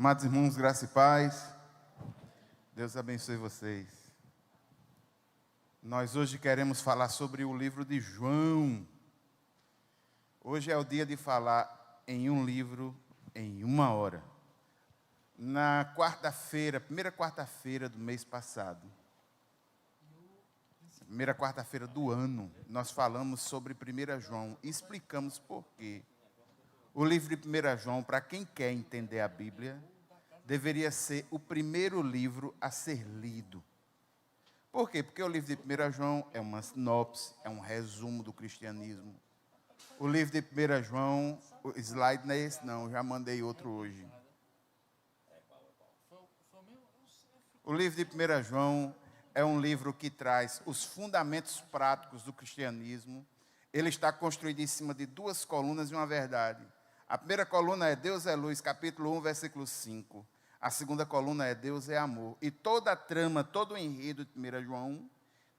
Amados irmãos, graça e paz, Deus abençoe vocês. Nós hoje queremos falar sobre o livro de João. Hoje é o dia de falar em um livro em uma hora. Na quarta-feira, primeira quarta-feira do mês passado, primeira quarta-feira do ano, nós falamos sobre 1 João e explicamos por quê. O livro de 1 João, para quem quer entender a Bíblia, deveria ser o primeiro livro a ser lido. Por quê? Porque o livro de 1 João é uma sinopse, é um resumo do cristianismo. O livro de 1 João, o slide não é esse não, já mandei outro hoje. O livro de 1 João é um livro que traz os fundamentos práticos do cristianismo. Ele está construído em cima de duas colunas e uma verdade. A primeira coluna é Deus é luz, capítulo 1, versículo 5. A segunda coluna é Deus é amor. E toda a trama, todo o enredo de 1 João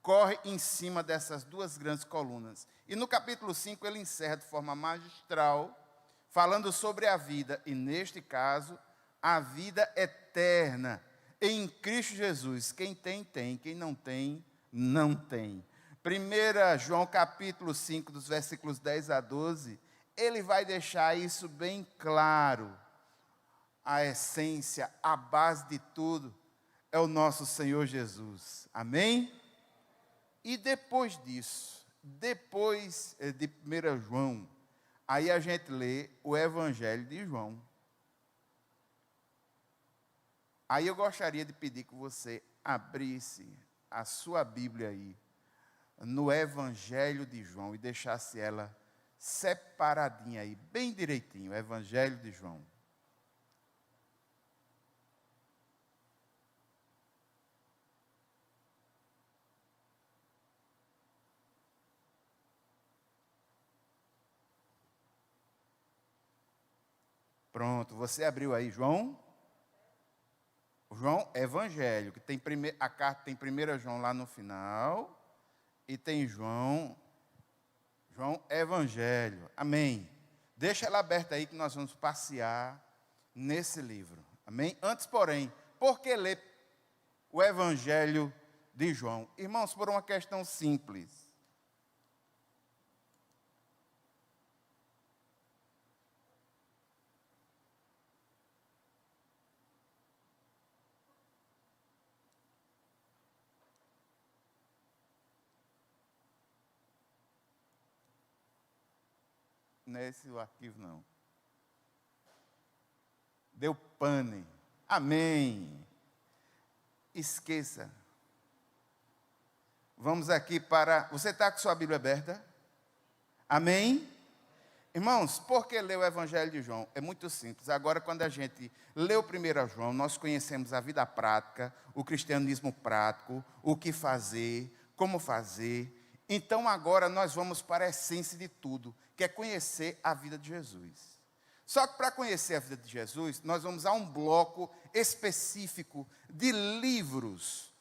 corre em cima dessas duas grandes colunas. E no capítulo 5 ele encerra de forma magistral, falando sobre a vida. E neste caso, a vida eterna em Cristo Jesus. Quem tem, tem. Quem não tem, não tem. 1 João capítulo 5, dos versículos 10 a 12... ele vai deixar isso bem claro. A essência, a base de tudo é o nosso Senhor Jesus. Amém? E depois disso, depois de 1 João, aí a gente lê o Evangelho de João. Aí eu gostaria de pedir que você abrisse a sua Bíblia aí, no Evangelho de João, e deixasse ela separadinha aí, bem direitinho, o Evangelho de João. Pronto, você abriu aí, João? João Evangelho, que tem a carta tem 1 João lá no final, e tem João Evangelho. Amém. Deixa ela aberta aí que nós vamos passear nesse livro. Amém? Antes, porém, por que ler o Evangelho de João? Irmãos, por uma questão simples. Não é esse o arquivo, não. Deu pane. Amém. Esqueça. Vamos aqui para... Você está com sua Bíblia aberta? Amém? Irmãos, por que ler o Evangelho de João? É muito simples. Agora, quando a gente lê o 1 João, nós conhecemos a vida prática, o cristianismo prático, o que fazer, como fazer. Então, agora nós vamos para a essência de tudo, que é conhecer a vida de Jesus. Só que para conhecer a vida de Jesus, nós vamos a um bloco específico de livros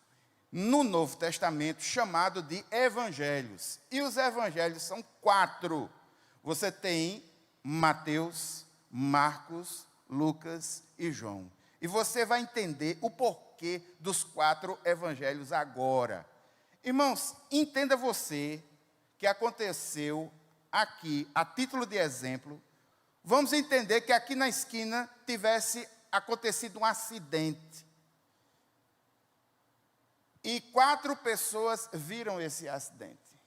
no Novo Testamento, chamado de Evangelhos. E os Evangelhos são 4. Você tem Mateus, Marcos, Lucas e João. E você vai entender o porquê dos 4 Evangelhos agora. Irmãos, entenda você que aconteceu aqui, a título de exemplo, vamos entender que aqui na esquina tivesse acontecido um acidente. E 4 pessoas viram esse acidente.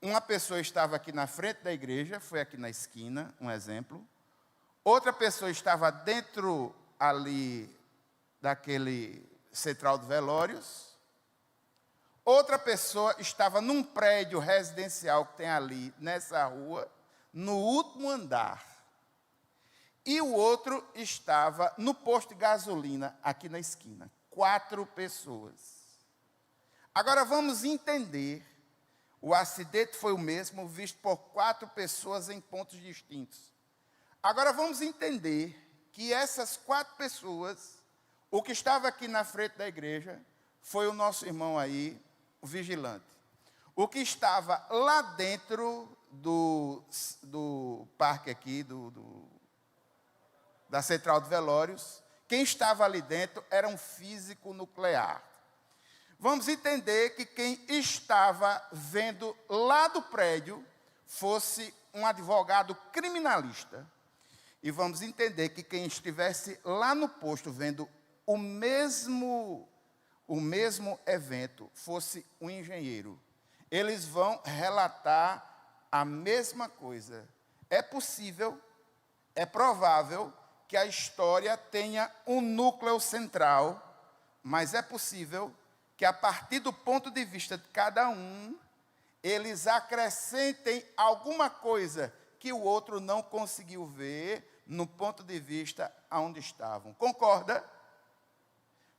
Uma pessoa estava aqui na frente da igreja, foi aqui na esquina, um exemplo. Outra pessoa estava dentro ali daquele central de velórios. Outra pessoa estava num prédio residencial que tem ali, nessa rua, no último andar. E o outro estava no posto de gasolina, aqui na esquina. 4 pessoas. Agora vamos entender, o acidente foi o mesmo, visto por 4 pessoas em pontos distintos. Agora vamos entender que essas 4 pessoas, o que estava aqui na frente da igreja, foi o nosso irmão aí, o vigilante. O que estava lá dentro do parque aqui, da central de velórios, Quem estava ali dentro era um físico nuclear. Vamos entender que quem estava vendo lá do prédio fosse um advogado criminalista. E vamos entender que quem estivesse lá no posto vendo o mesmo evento fosse um engenheiro. Eles vão relatar a mesma coisa. É possível, é provável que a história tenha um núcleo central, mas é possível que a partir do ponto de vista de cada um, eles acrescentem alguma coisa que o outro não conseguiu ver no ponto de vista onde estavam. Concorda?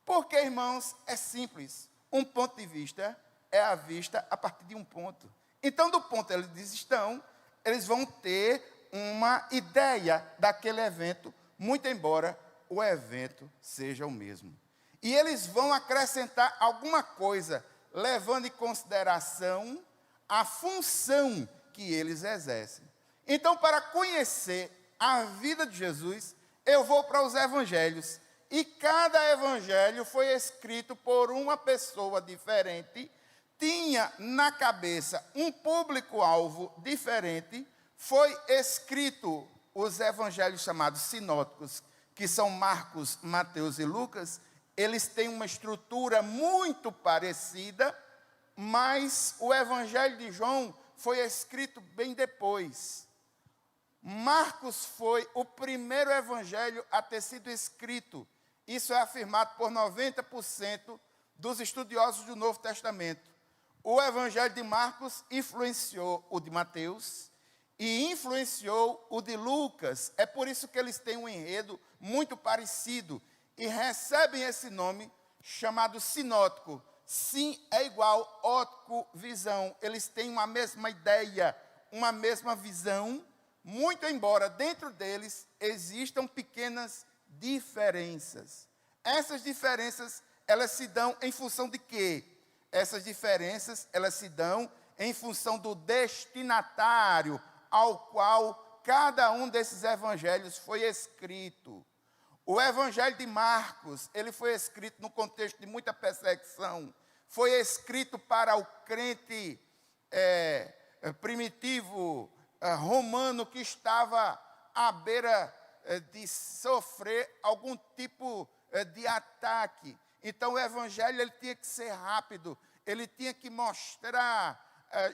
Porque, irmãos, é simples. Um ponto de vista é a vista a partir de um ponto. Então, do ponto que eles estão, eles vão ter uma ideia daquele evento, muito embora o evento seja o mesmo. E eles vão acrescentar alguma coisa, levando em consideração a função que eles exercem. Então, para conhecer a vida de Jesus, eu vou para os evangelhos. E cada evangelho foi escrito por uma pessoa diferente, tinha na cabeça um público-alvo diferente. Foi escrito os evangelhos chamados sinóticos, que são Marcos, Mateus e Lucas. Eles têm uma estrutura muito parecida, mas o evangelho de João foi escrito bem depois. Marcos foi o primeiro evangelho a ter sido escrito. Isso é afirmado por 90% dos estudiosos do Novo Testamento. O evangelho de Marcos influenciou o de Mateus e influenciou o de Lucas. É por isso que eles têm um enredo muito parecido e recebem esse nome chamado sinótico. Sim é igual, ótico, visão. Eles têm uma mesma ideia, uma mesma visão, muito embora dentro deles existam pequenas diferenças. Essas diferenças, elas se dão em função de quê? Essas diferenças, elas se dão em função do destinatário ao qual cada um desses evangelhos foi escrito. O evangelho de Marcos, ele foi escrito no contexto de muita perseguição. Foi escrito para o crente primitivo, romano, que estava à beira de sofrer algum tipo de ataque. Então o evangelho ele tinha que ser rápido, ele tinha que mostrar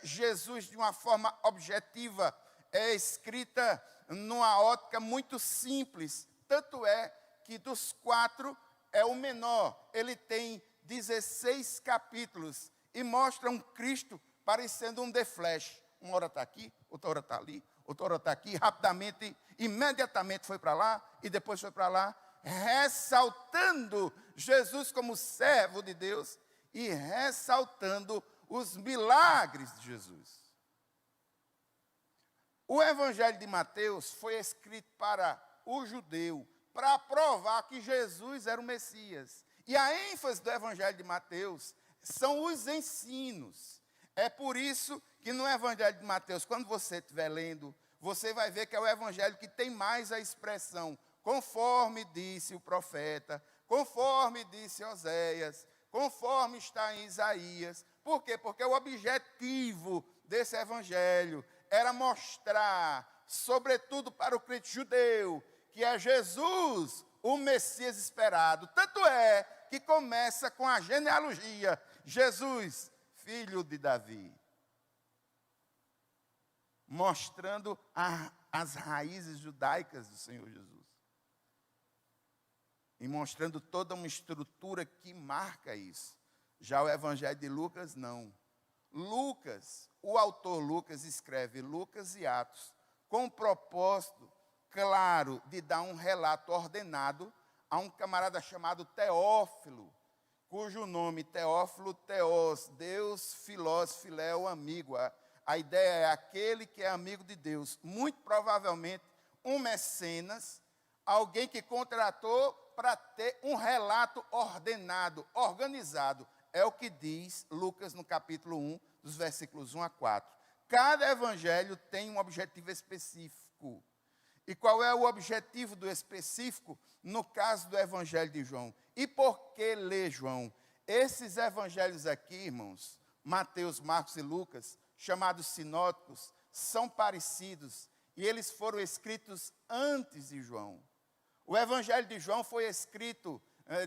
Jesus de uma forma objetiva, escrita numa ótica muito simples. Tanto é que dos 4 é o menor. Ele tem 16 capítulos e mostra um Cristo parecendo um The Flash. Uma hora está aqui, outra hora está ali, outra hora está aqui. Rapidamente, imediatamente foi para lá e depois foi para lá, ressaltando Jesus como servo de Deus e ressaltando os milagres de Jesus. O evangelho de Mateus foi escrito para o judeu, para provar que Jesus era o Messias. E a ênfase do evangelho de Mateus são os ensinos. É por isso que no evangelho de Mateus, quando você estiver lendo, você vai ver que é o evangelho que tem mais a expressão, conforme disse o profeta, conforme disse Oséias, conforme está em Isaías. Por quê? Porque o objetivo desse evangelho era mostrar, sobretudo para o crente judeu, que é Jesus, o Messias esperado. Tanto é que começa com a genealogia, Jesus, filho de Davi, mostrando as raízes judaicas do Senhor Jesus. E mostrando toda uma estrutura que marca isso. Já o evangelho de Lucas, não. Lucas, o autor Lucas escreve Lucas e Atos com o propósito claro de dar um relato ordenado a um camarada chamado Teófilo, cujo nome Teófilo, Teós, Deus, Filós, Filéu, amigo. A ideia é aquele que é amigo de Deus. Muito provavelmente um mecenas, alguém que contratou para ter um relato ordenado, organizado. É o que diz Lucas no capítulo 1, dos versículos 1 a 4. Cada evangelho tem um objetivo específico. E qual é o objetivo do específico no caso do Evangelho de João? E por que ler João? Esses evangelhos aqui, irmãos, Mateus, Marcos e Lucas, chamados sinóticos, são parecidos e eles foram escritos antes de João. O Evangelho de João foi escrito,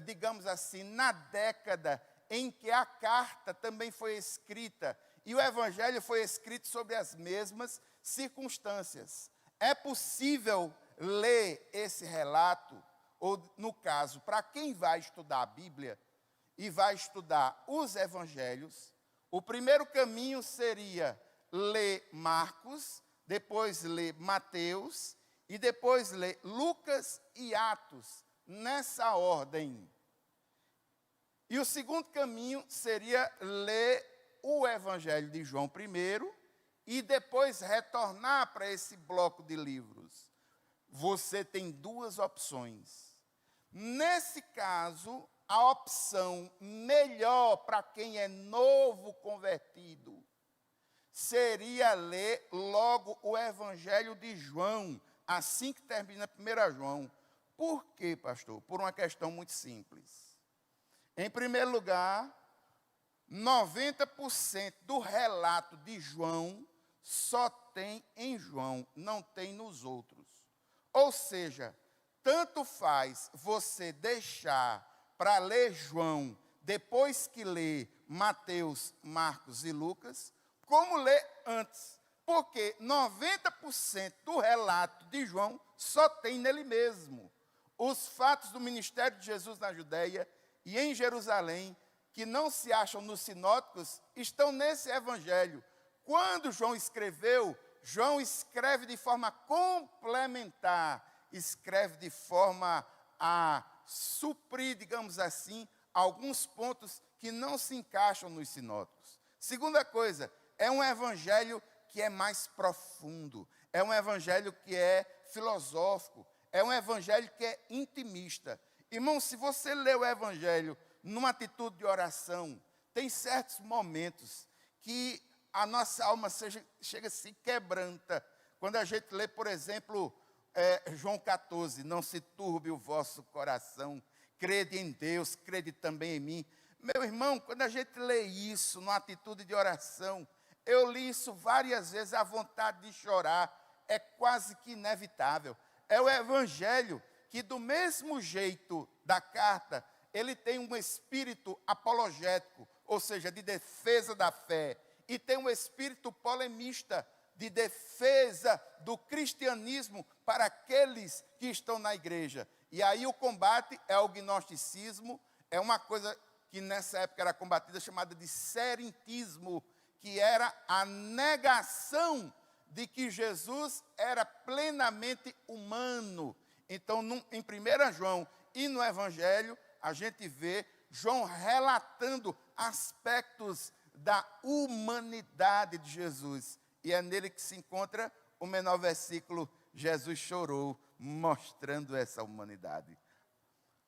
digamos assim, na década em que a carta também foi escrita. E o Evangelho foi escrito sobre as mesmas circunstâncias. É possível ler esse relato, ou no caso, para quem vai estudar a Bíblia e vai estudar os Evangelhos, o primeiro caminho seria ler Marcos, depois ler Mateus e depois ler Lucas e Atos, nessa ordem. E o segundo caminho seria ler o Evangelho de João primeiro e depois retornar para esse bloco de livros. Você tem duas opções. Nesse caso, a opção melhor para quem é novo convertido seria ler logo o Evangelho de João, assim que termina 1 João. Por quê, pastor? Por uma questão muito simples. Em primeiro lugar, 90% do relato de João só tem em João, não tem nos outros. Ou seja, tanto faz você deixar para ler João depois que lê Mateus, Marcos e Lucas, como ler antes. Porque 90% do relato de João só tem nele mesmo. Os fatos do ministério de Jesus na Judéia e em Jerusalém, que não se acham nos sinóticos, estão nesse evangelho. Quando João escreveu, João escreve de forma complementar, escreve de forma a suprir, digamos assim, alguns pontos que não se encaixam nos sinóticos. Segunda coisa, é um evangelho que é mais profundo, é um evangelho que é filosófico, é um evangelho que é intimista. Irmão, se você lê o evangelho numa atitude de oração, tem certos momentos que a nossa alma chega a se quebranta. Quando a gente lê, por exemplo, João 14, não se turbe o vosso coração, crede em Deus, crede também em mim. Meu irmão, quando a gente lê isso numa atitude de oração, eu li isso várias vezes, a vontade de chorar é quase que inevitável. É o evangelho que, do mesmo jeito da carta, ele tem um espírito apologético, ou seja, de defesa da fé, e tem um espírito polemista, de defesa do cristianismo para aqueles que estão na igreja. E aí o combate é o gnosticismo, é uma coisa que nessa época era combatida, chamada de serentismo, que era a negação de que Jesus era plenamente humano. Então, em 1 João e no Evangelho, a gente vê João relatando aspectos da humanidade de Jesus. E é nele que se encontra o menor versículo, Jesus chorou, mostrando essa humanidade.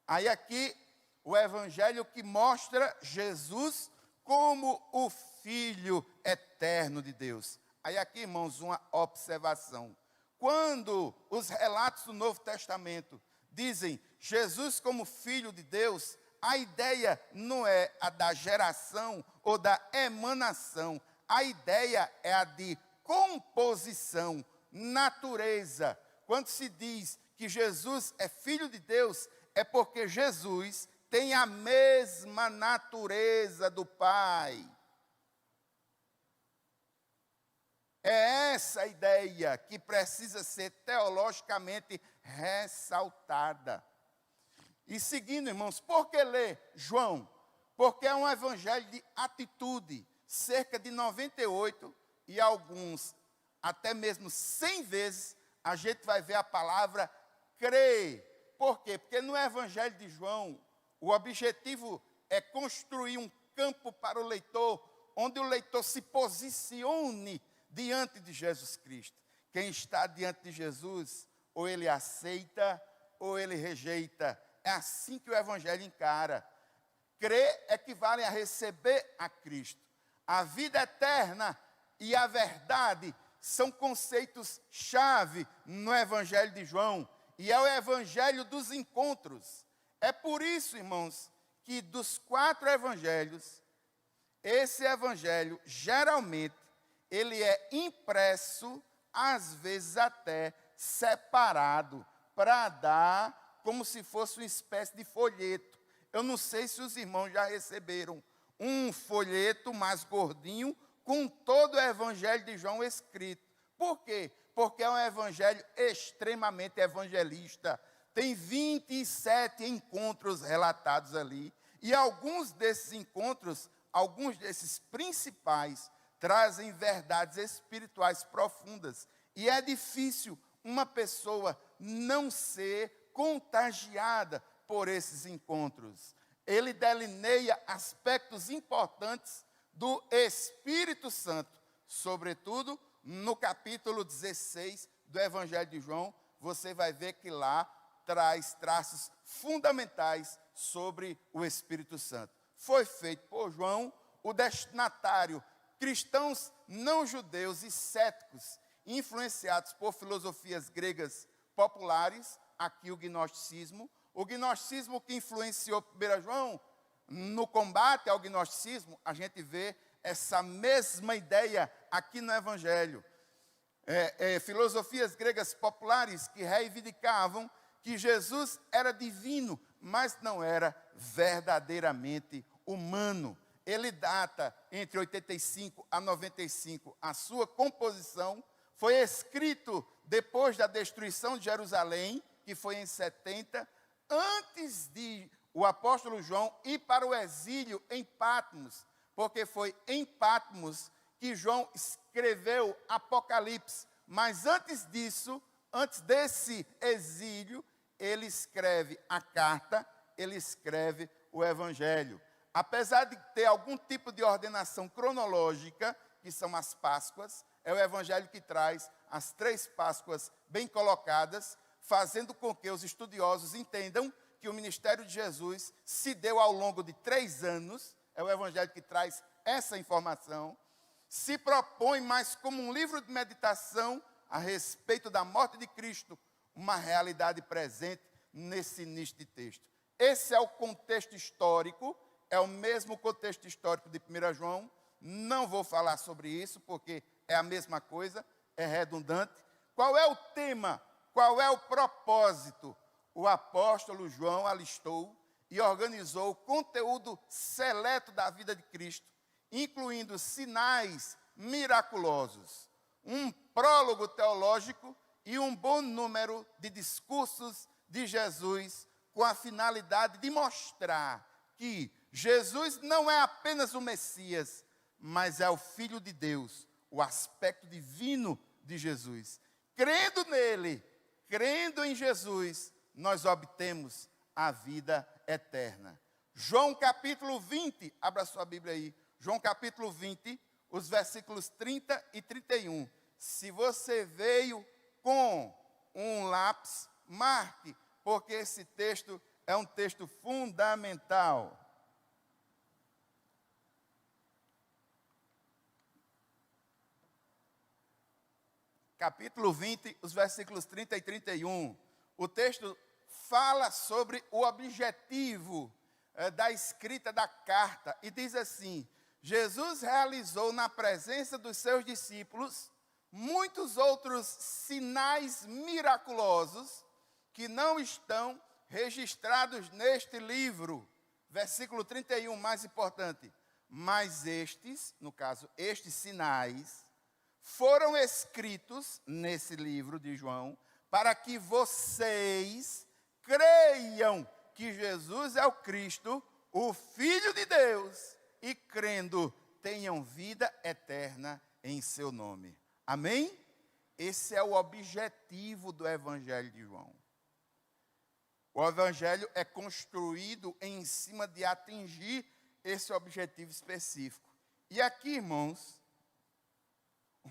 Aí aqui, o Evangelho que mostra Jesus como o Filho eterno de Deus. Aí aqui, irmãos, uma observação. Quando os relatos do Novo Testamento dizem Jesus como Filho de Deus, a ideia não é a da geração ou da emanação. A ideia é a de composição, natureza. Quando se diz que Jesus é Filho de Deus, é porque Jesus tem a mesma natureza do Pai. É essa a ideia que precisa ser teologicamente ressaltada. E seguindo, irmãos, por que ler João? Porque é um evangelho de atitude. Cerca de 98 e alguns até mesmo 100 vezes a gente vai ver a palavra crer. Por quê? Porque no evangelho de João, o objetivo é construir um campo para o leitor, onde o leitor se posicione diante de Jesus Cristo. Quem está diante de Jesus, ou ele aceita, ou ele rejeita. É assim que o evangelho encara. Crer equivale a receber a Cristo. A vida eterna e a verdade são conceitos-chave no Evangelho de João, e é o Evangelho dos encontros. É por isso, irmãos, que dos 4 evangelhos, esse evangelho, geralmente, ele é impresso, às vezes até separado, para dar como se fosse uma espécie de folheto. Eu não sei se os irmãos já receberam um folheto mais gordinho, com todo o evangelho de João escrito. Por quê? Porque é um evangelho extremamente evangelista. Tem 27 encontros relatados ali. E alguns desses encontros, alguns desses principais, trazem verdades espirituais profundas. E é difícil uma pessoa não ser contagiada por esses encontros. Ele delineia aspectos importantes do Espírito Santo, sobretudo no capítulo 16 do Evangelho de João, você vai ver que lá traz traços fundamentais sobre o Espírito Santo. Foi feito por João, o destinatário, cristãos não judeus e céticos, influenciados por filosofias gregas populares, aqui o gnosticismo que influenciou 1 João, no combate ao gnosticismo, a gente vê essa mesma ideia aqui no Evangelho. Filosofias gregas populares que reivindicavam que Jesus era divino, mas não era verdadeiramente humano. Ele data entre 85 a 95 a sua composição. Foi escrito depois da destruição de Jerusalém, que foi em 70, antes de o apóstolo João ir para o exílio em Patmos, porque foi em Patmos que João escreveu Apocalipse. Mas antes disso, antes desse exílio, ele escreve a carta, ele escreve o Evangelho. Apesar de ter algum tipo de ordenação cronológica, que são as Páscoas, é o Evangelho que traz as 3 Páscoas bem colocadas, fazendo com que os estudiosos entendam que o ministério de Jesus se deu ao longo de 3 anos, é o Evangelho que traz essa informação, se propõe mais como um livro de meditação a respeito da morte de Cristo, uma realidade presente nesse início de texto. Esse é o contexto histórico, é o mesmo contexto histórico de 1 João, não vou falar sobre isso, porque é a mesma coisa, é redundante. Qual é o tema? Qual é o propósito? O apóstolo João alistou e organizou o conteúdo seleto da vida de Cristo, incluindo sinais miraculosos, um prólogo teológico e um bom número de discursos de Jesus, com a finalidade de mostrar que Jesus não é apenas o Messias, mas é o Filho de Deus, o aspecto divino de Jesus. Crendo nele, crendo em Jesus, nós obtemos a vida eterna. João capítulo 20, abra sua Bíblia aí. João capítulo 20, os versículos 30 e 31. Se você veio com um lápis, marque, porque esse texto é um texto fundamental. Capítulo 20, os versículos 30 e 31. O texto fala sobre o objetivo da escrita da carta e diz assim: Jesus realizou na presença dos seus discípulos muitos outros sinais miraculosos que não estão registrados neste livro. Versículo 31, mais importante. Mas estes, no caso, estes sinais, foram escritos nesse livro de João, para que vocês creiam que Jesus é o Cristo, o Filho de Deus, e crendo, tenham vida eterna em seu nome. Amém? Esse é o objetivo do Evangelho de João. O Evangelho é construído em cima de atingir esse objetivo específico. E aqui, irmãos,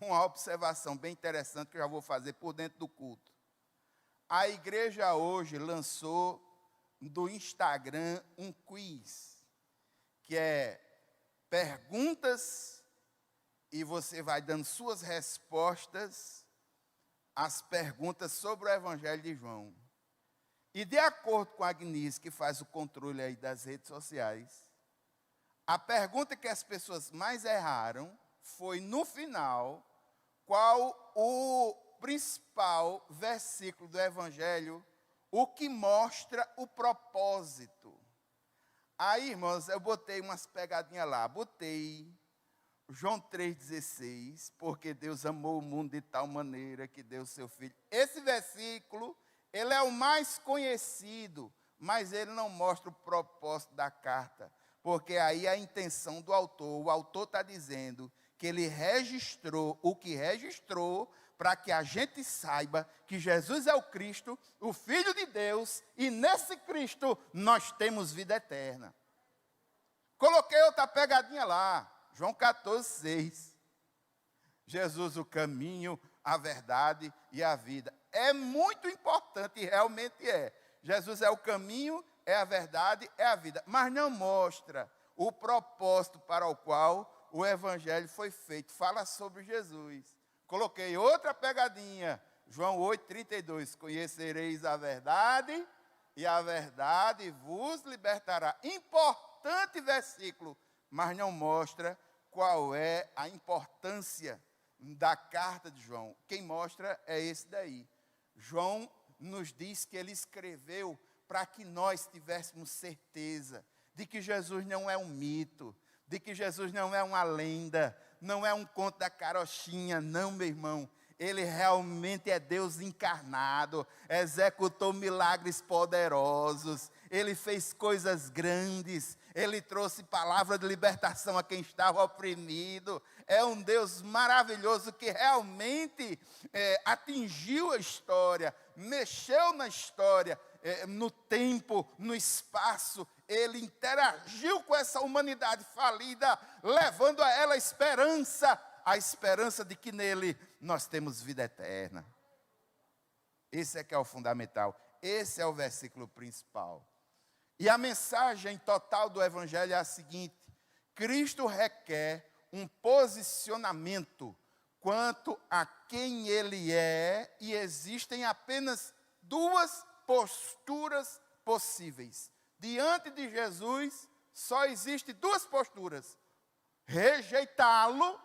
uma observação bem interessante que eu já vou fazer por dentro do culto. A igreja hoje lançou do Instagram um quiz, que é perguntas e você vai dando suas respostas às perguntas sobre o Evangelho de João. E de acordo com a Agnese, que faz o controle aí das redes sociais, a pergunta que as pessoas mais erraram foi, no final, qual o principal versículo do Evangelho, o que mostra o propósito. Aí, irmãos, eu botei umas pegadinhas lá. Botei João 3,16, porque Deus amou o mundo de tal maneira que deu seu Filho. Esse versículo, ele é o mais conhecido, mas ele não mostra o propósito da carta. Porque aí a intenção do autor, o autor está dizendo que ele registrou o que registrou para que a gente saiba que Jesus é o Cristo, o Filho de Deus, e nesse Cristo nós temos vida eterna. Coloquei outra pegadinha lá, João 14,6. Jesus, o caminho, a verdade e a vida. É muito importante, e realmente é. Jesus é o caminho, é a verdade, é a vida. Mas não mostra o propósito para o qual o Evangelho foi feito. Fala sobre Jesus. Coloquei outra pegadinha, João 8,32. Conhecereis a verdade, e a verdade vos libertará. Importante versículo, mas não mostra qual é a importância da carta de João. Quem mostra é esse daí. João nos diz que ele escreveu para que nós tivéssemos certeza de que Jesus não é um mito, de que Jesus não é uma lenda, não é um conto da carochinha, não, meu irmão. Ele realmente é Deus encarnado, executou milagres poderosos, ele fez coisas grandes, ele trouxe palavra de libertação a quem estava oprimido. É um Deus maravilhoso que realmente atingiu a história, mexeu na história, no tempo, no espaço. Ele interagiu com essa humanidade falida, levando a ela a esperança de que nele nós temos vida eterna. Esse é que é o fundamental, esse é o versículo principal. E a mensagem total do Evangelho é a seguinte: Cristo requer um posicionamento quanto a quem Ele é, e existem apenas duas posturas possíveis. Diante de Jesus, só existem duas posturas: rejeitá-lo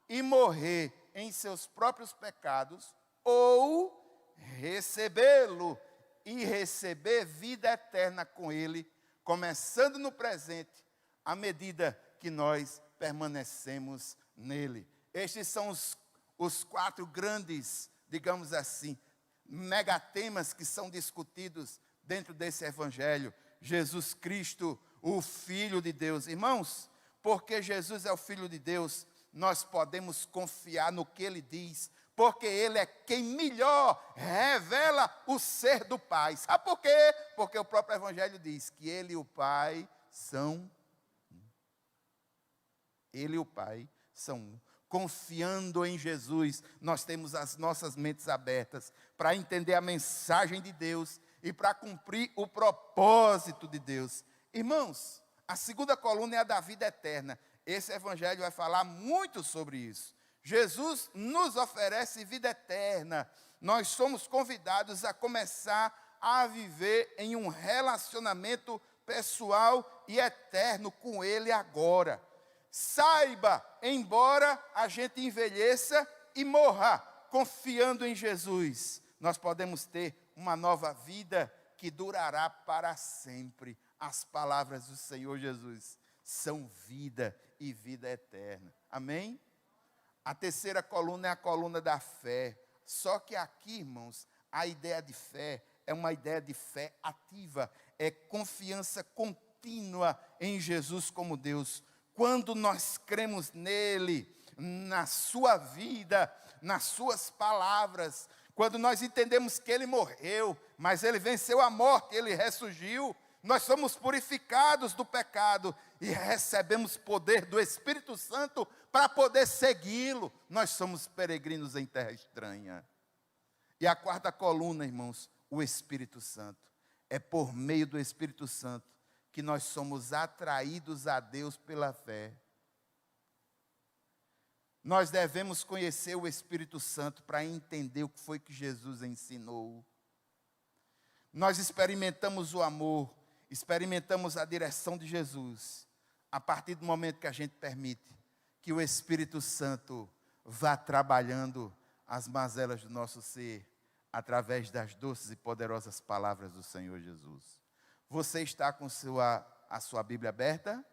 e morrer em seus próprios pecados, ou recebê-lo e receber vida eterna com ele, começando no presente, à medida que nós permanecemos nele. Estes são os quatro grandes, digamos assim, megatemas que são discutidos dentro desse Evangelho. Jesus Cristo, o Filho de Deus. Irmãos, porque Jesus é o Filho de Deus, nós podemos confiar no que Ele diz, porque Ele é quem melhor revela o ser do Pai. Sabe por quê? Porque o próprio Evangelho diz que Ele e o Pai são um. Ele e o Pai são um. Confiando em Jesus, nós temos as nossas mentes abertas para entender a mensagem de Deus e para cumprir o propósito de Deus. Irmãos, a segunda coluna é a da vida eterna. Esse Evangelho vai falar muito sobre isso. Jesus nos oferece vida eterna. Nós somos convidados a começar a viver em um relacionamento pessoal e eterno com Ele agora. Saiba, embora a gente envelheça e morra, confiando em Jesus, nós podemos ter uma nova vida que durará para sempre. As palavras do Senhor Jesus são vida e vida eterna. Amém? A terceira coluna é a coluna da fé. Só que aqui, irmãos, a ideia de fé é uma ideia de fé ativa. É confiança contínua em Jesus como Deus. Quando nós cremos nele, na sua vida, nas suas palavras, quando nós entendemos que ele morreu, mas ele venceu a morte, ele ressurgiu, nós somos purificados do pecado e recebemos poder do Espírito Santo para poder segui-lo. Nós somos peregrinos em terra estranha. E a quarta coluna, irmãos, o Espírito Santo. É por meio do Espírito Santo que nós somos atraídos a Deus pela fé. Nós devemos conhecer o Espírito Santo para entender o que foi que Jesus ensinou. Nós experimentamos o amor, experimentamos a direção de Jesus, a partir do momento que a gente permite que o Espírito Santo vá trabalhando as mazelas do nosso ser, através das doces e poderosas palavras do Senhor Jesus. Você está com a sua Bíblia aberta?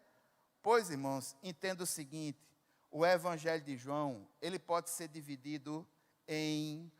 Pois, irmãos, entenda o seguinte: o Evangelho de João, ele pode ser dividido em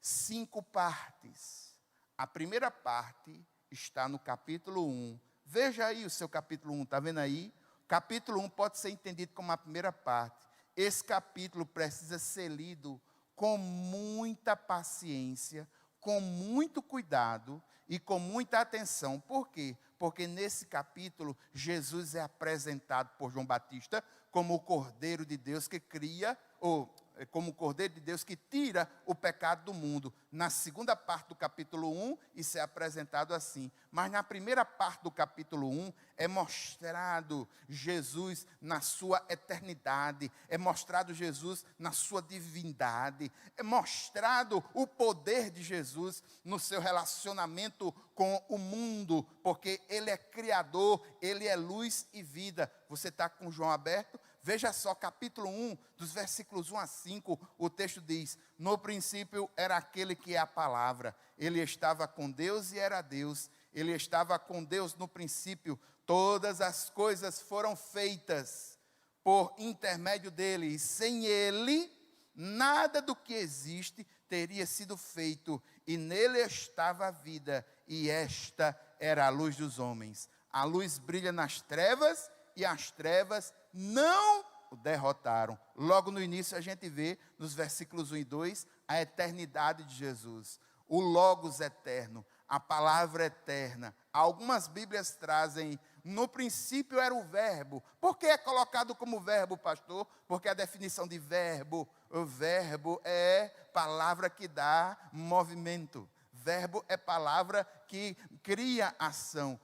5 partes. A primeira parte está no capítulo 1. Veja aí o seu capítulo 1, está vendo aí? Capítulo 1 pode ser entendido como a primeira parte. Esse capítulo precisa ser lido com muita paciência, com muito cuidado e com muita atenção. Por quê? Porque nesse capítulo, Jesus é apresentado por João Batista como o Cordeiro de Deus que cria, ou como o Cordeiro de Deus que tira o pecado do mundo. Na segunda parte do capítulo 1, isso é apresentado assim. Mas na primeira parte do capítulo 1, é mostrado Jesus na sua eternidade, é mostrado Jesus na sua divindade, é mostrado o poder de Jesus no seu relacionamento com o mundo, porque Ele é Criador, Ele é luz e vida. Você está com João aberto? Veja só, capítulo 1, dos versículos 1 a 5, o texto diz: no princípio era aquele que é a palavra, ele estava com Deus e era Deus, ele estava com Deus no princípio, todas as coisas foram feitas por intermédio dele, e sem ele, nada do que existe teria sido feito, e nele estava a vida, e esta era a luz dos homens. A luz brilha nas trevas, e as trevas não o derrotaram. Logo no início a gente vê, nos versículos 1 e 2, a eternidade de Jesus. O Logos eterno, a palavra eterna. Algumas Bíblias trazem, no princípio era o verbo. Por que é colocado como verbo, pastor? Porque a definição de verbo, o verbo é palavra que dá movimento. Verbo é palavra que cria ação.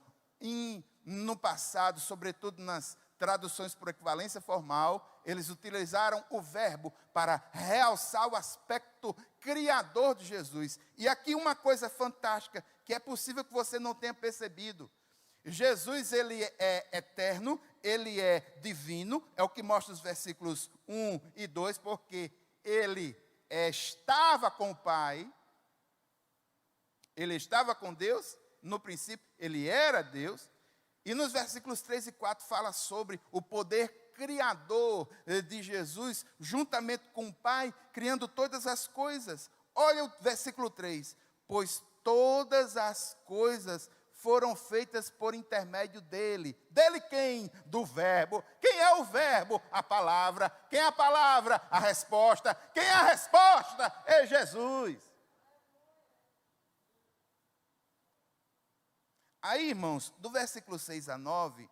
No passado, sobretudo nas traduções por equivalência formal, eles utilizaram o verbo para realçar o aspecto criador de Jesus. E aqui uma coisa fantástica, que é possível que você não tenha percebido. Jesus, ele é eterno, ele é divino, é o que mostra os versículos 1 e 2, porque ele estava com o Pai, ele estava com Deus, no princípio ele era Deus. E nos versículos 3 e 4 fala sobre o poder criador de Jesus, juntamente com o Pai, criando todas as coisas. Olha o versículo 3. Pois todas as coisas foram feitas por intermédio dele. Dele quem? Do verbo. Quem é o verbo? A palavra. Quem é a palavra? A resposta. Quem é a resposta? É Jesus. Aí, irmãos, do versículo 6 a 9,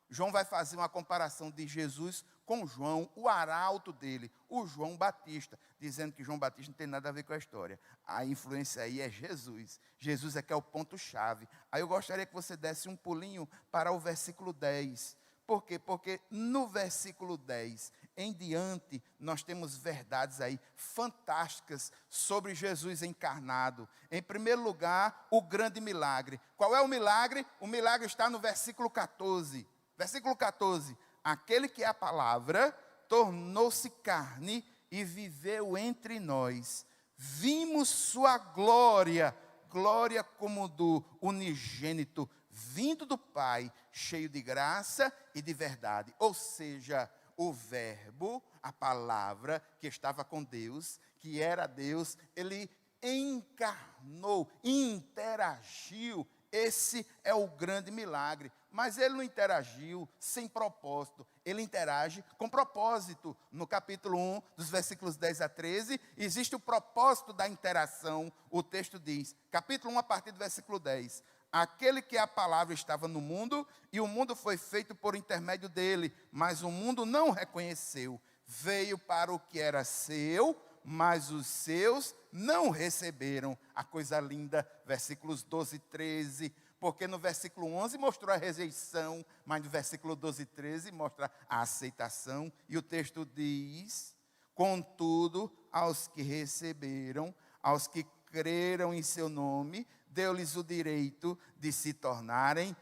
João vai fazer uma comparação de Jesus com João, o arauto dele, o João Batista, dizendo que João Batista não tem nada a ver com a história. A influência aí é Jesus. Jesus é que é o ponto-chave. Aí eu gostaria que você desse um pulinho para o versículo 10. Por quê? Porque no versículo 10 em diante, nós temos verdades aí fantásticas sobre Jesus encarnado. Em primeiro lugar, o grande milagre. Qual é o milagre? O milagre está no versículo 14. Versículo 14. Aquele que é a palavra tornou-se carne e viveu entre nós. Vimos sua glória, glória como do unigênito, vindo do Pai, cheio de graça e de verdade. Ou seja, o verbo, a palavra que estava com Deus, que era Deus, ele encarnou, interagiu. Esse é o grande milagre. Mas ele não interagiu sem propósito, ele interage com propósito. No capítulo 1, dos versículos 10 a 13, existe o propósito da interação. O texto diz, capítulo 1, a partir do versículo 10. Aquele que é a palavra estava no mundo, e o mundo foi feito por intermédio dele, mas o mundo não o reconheceu. Veio para o que era seu, mas os seus não o receberam. A coisa linda, versículos 12 e 13, porque no versículo 11 mostrou a rejeição, mas no versículo 12 e 13 mostra a aceitação. E o texto diz, Contudo, aos que receberam, aos que creram em seu nome, deu-lhes o direito de se tornarem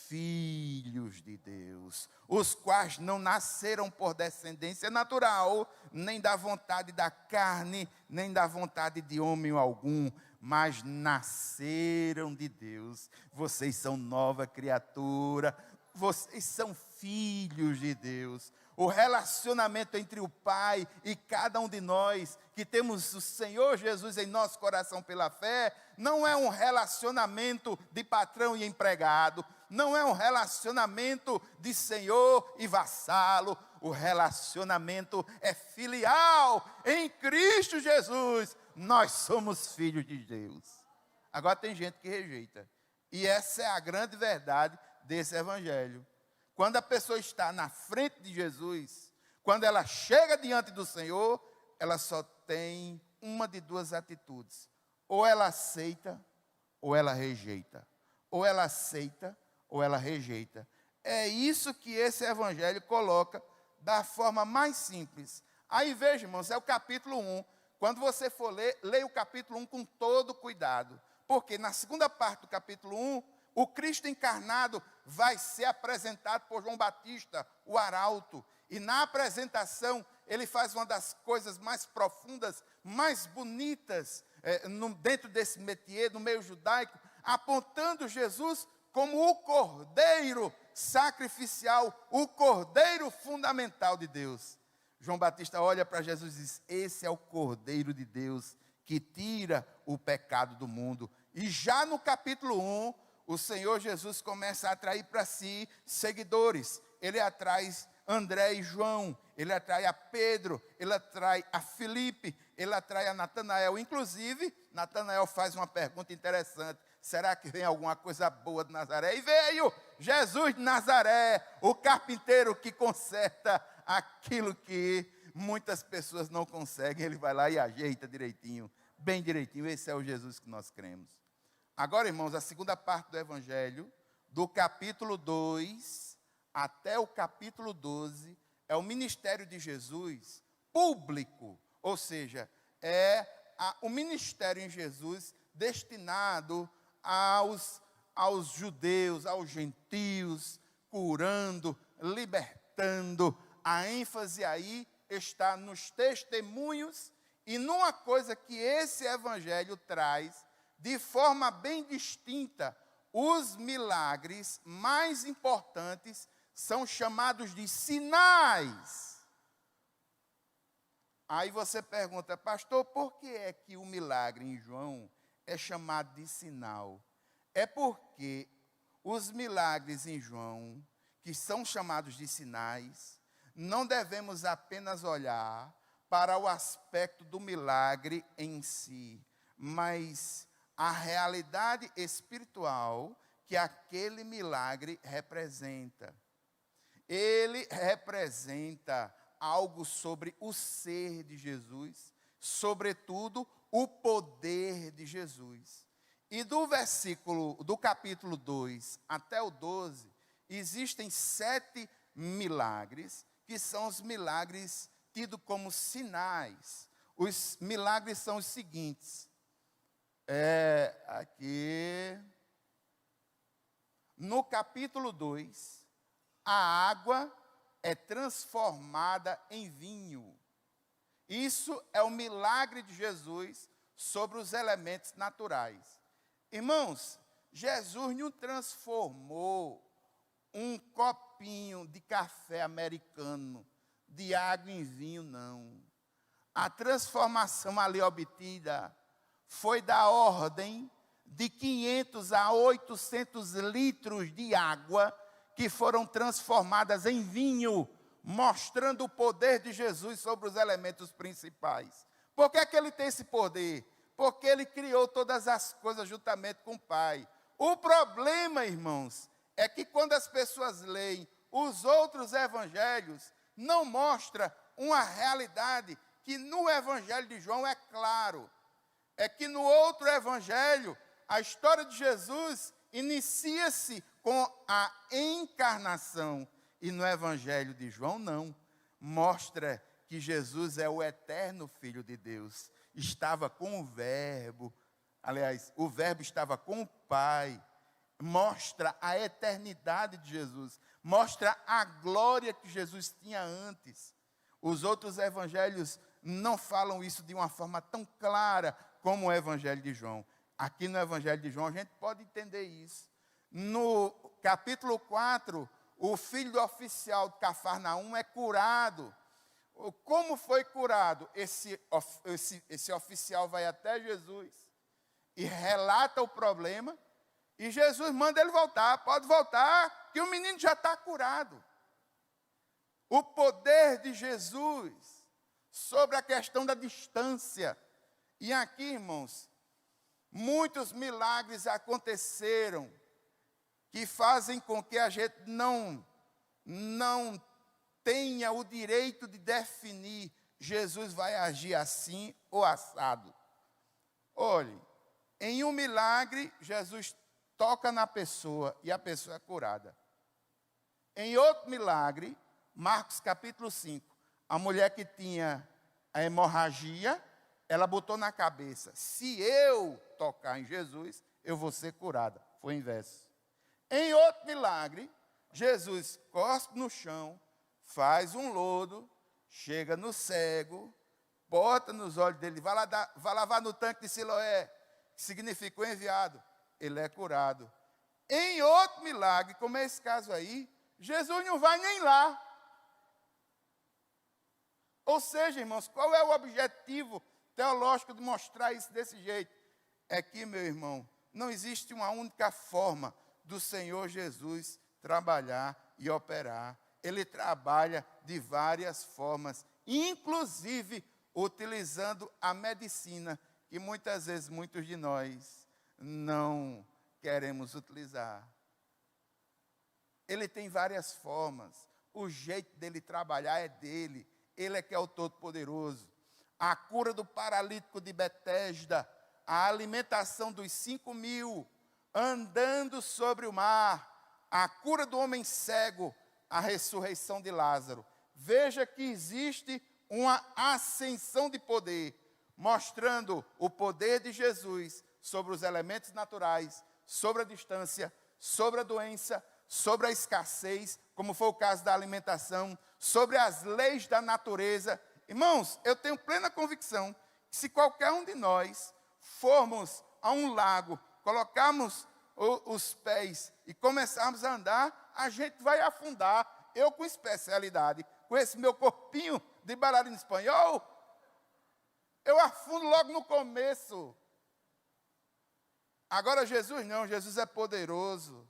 filhos de Deus, os quais não nasceram por descendência natural, nem da vontade da carne, nem da vontade de homem algum, mas nasceram de Deus. Vocês são nova criatura, vocês são filhos de Deus. O relacionamento entre o Pai e cada um de nós, que temos o Senhor Jesus em nosso coração pela fé, não é um relacionamento de patrão e empregado, não é um relacionamento de senhor e vassalo. O relacionamento é filial. Em Cristo Jesus, nós somos filhos de Deus. Agora tem gente que rejeita. E essa é a grande verdade desse evangelho. Quando a pessoa está na frente de Jesus, quando ela chega diante do Senhor, ela só tem uma de duas atitudes. Ou ela aceita, ou ela rejeita. Ou ela aceita, ou ela rejeita. É isso que esse evangelho coloca da forma mais simples. Aí veja, irmãos, é o capítulo 1. Quando você for ler, leia o capítulo 1 com todo cuidado. Porque na segunda parte do capítulo 1, o Cristo encarnado vai ser apresentado por João Batista, o arauto. E na apresentação, ele faz uma das coisas mais profundas, mais bonitas, dentro desse métier, no meio judaico, apontando Jesus como o cordeiro sacrificial, o cordeiro fundamental de Deus. João Batista olha para Jesus e diz: esse é o cordeiro de Deus que tira o pecado do mundo. E já no capítulo 1, o Senhor Jesus começa a atrair para si seguidores. Ele atrai André e João, ele atrai a Pedro, ele atrai a Filipe, ele atrai a Natanael. Inclusive, Natanael faz uma pergunta interessante: será que vem alguma coisa boa de Nazaré? E veio Jesus de Nazaré, o carpinteiro que conserta aquilo que muitas pessoas não conseguem. Ele vai lá e ajeita direitinho, bem direitinho. Esse é o Jesus que nós cremos. Agora, irmãos, a segunda parte do Evangelho, do capítulo 2 até o capítulo 12, é o ministério de Jesus público, ou seja, o ministério em Jesus destinado aos judeus, aos gentios, curando, libertando. A ênfase aí está nos testemunhos e numa coisa que esse evangelho traz de forma bem distinta. Os milagres mais importantes são chamados de sinais. Aí você pergunta: pastor, por que é que o milagre em João é chamado de sinal? É porque os milagres em João, que são chamados de sinais, não devemos apenas olhar para o aspecto do milagre em si, mas a realidade espiritual que aquele milagre representa. Ele representa algo sobre o ser de Jesus, sobretudo o poder de Jesus. E do capítulo 2 até o 12, existem 7 milagres, que são os milagres tidos como sinais. Os milagres são os seguintes. Aqui, no capítulo 2, a água é transformada em vinho. Isso é o milagre de Jesus sobre os elementos naturais. Irmãos, Jesus não transformou um copinho de café americano de água em vinho, não. A transformação ali obtida foi da ordem de 500 a 800 litros de água que foram transformadas em vinho, mostrando o poder de Jesus sobre os elementos principais. Por que é que ele tem esse poder? Porque ele criou todas as coisas juntamente com o Pai. O problema, irmãos, é que quando as pessoas leem os outros evangelhos, não mostra uma realidade que no evangelho de João é claro. É que no outro evangelho, a história de Jesus inicia-se com a encarnação. E no evangelho de João, não. Mostra que Jesus é o eterno Filho de Deus. Estava com o Verbo, aliás, o Verbo estava com o Pai. Mostra a eternidade de Jesus, mostra a glória que Jesus tinha antes. Os outros evangelhos não falam isso de uma forma tão clara como o evangelho de João. Aqui no evangelho de João a gente pode entender isso. No capítulo 4, o filho do oficial de Cafarnaum é curado. Como foi curado? Esse oficial vai até Jesus e relata o problema. E Jesus manda ele voltar. Pode voltar, que o menino já está curado. O poder de Jesus sobre a questão da distância. E aqui, irmãos, muitos milagres aconteceram que fazem com que a gente não tenha o direito de definir Jesus vai agir assim ou assado. Olhe, em um milagre, Jesus toca na pessoa e a pessoa é curada. Em outro milagre, Marcos capítulo 5, a mulher que tinha a hemorragia, ela botou na cabeça, se eu tocar em Jesus, eu vou ser curada. Foi o inverso. Em outro milagre, Jesus cospe no chão, faz um lodo, chega no cego, bota nos olhos dele, vai lavar no tanque de Siloé, que significa o enviado. Ele é curado. Em outro milagre, como é esse caso aí, Jesus não vai nem lá. Ou seja, irmãos, qual é o objetivo teológico de mostrar isso desse jeito? É que, meu irmão, não existe uma única forma do Senhor Jesus trabalhar e operar. Ele trabalha de várias formas, inclusive utilizando a medicina, que muitas vezes muitos de nós não queremos utilizar. Ele tem várias formas. O jeito dele trabalhar é dele. Ele é que é o Todo-Poderoso. A cura do paralítico de Betesda, a alimentação dos 5.000, andando sobre o mar, a cura do homem cego, a ressurreição de Lázaro. Veja que existe uma ascensão de poder, mostrando o poder de Jesus sobre os elementos naturais, sobre a distância, sobre a doença, sobre a escassez, como foi o caso da alimentação, sobre as leis da natureza. Irmãos, eu tenho plena convicção que se qualquer um de nós formos a um lago, colocarmos os pés e começarmos a andar, a gente vai afundar. Eu com especialidade, com esse meu corpinho de bailarino espanhol, eu afundo logo no começo. Agora Jesus não, Jesus é poderoso.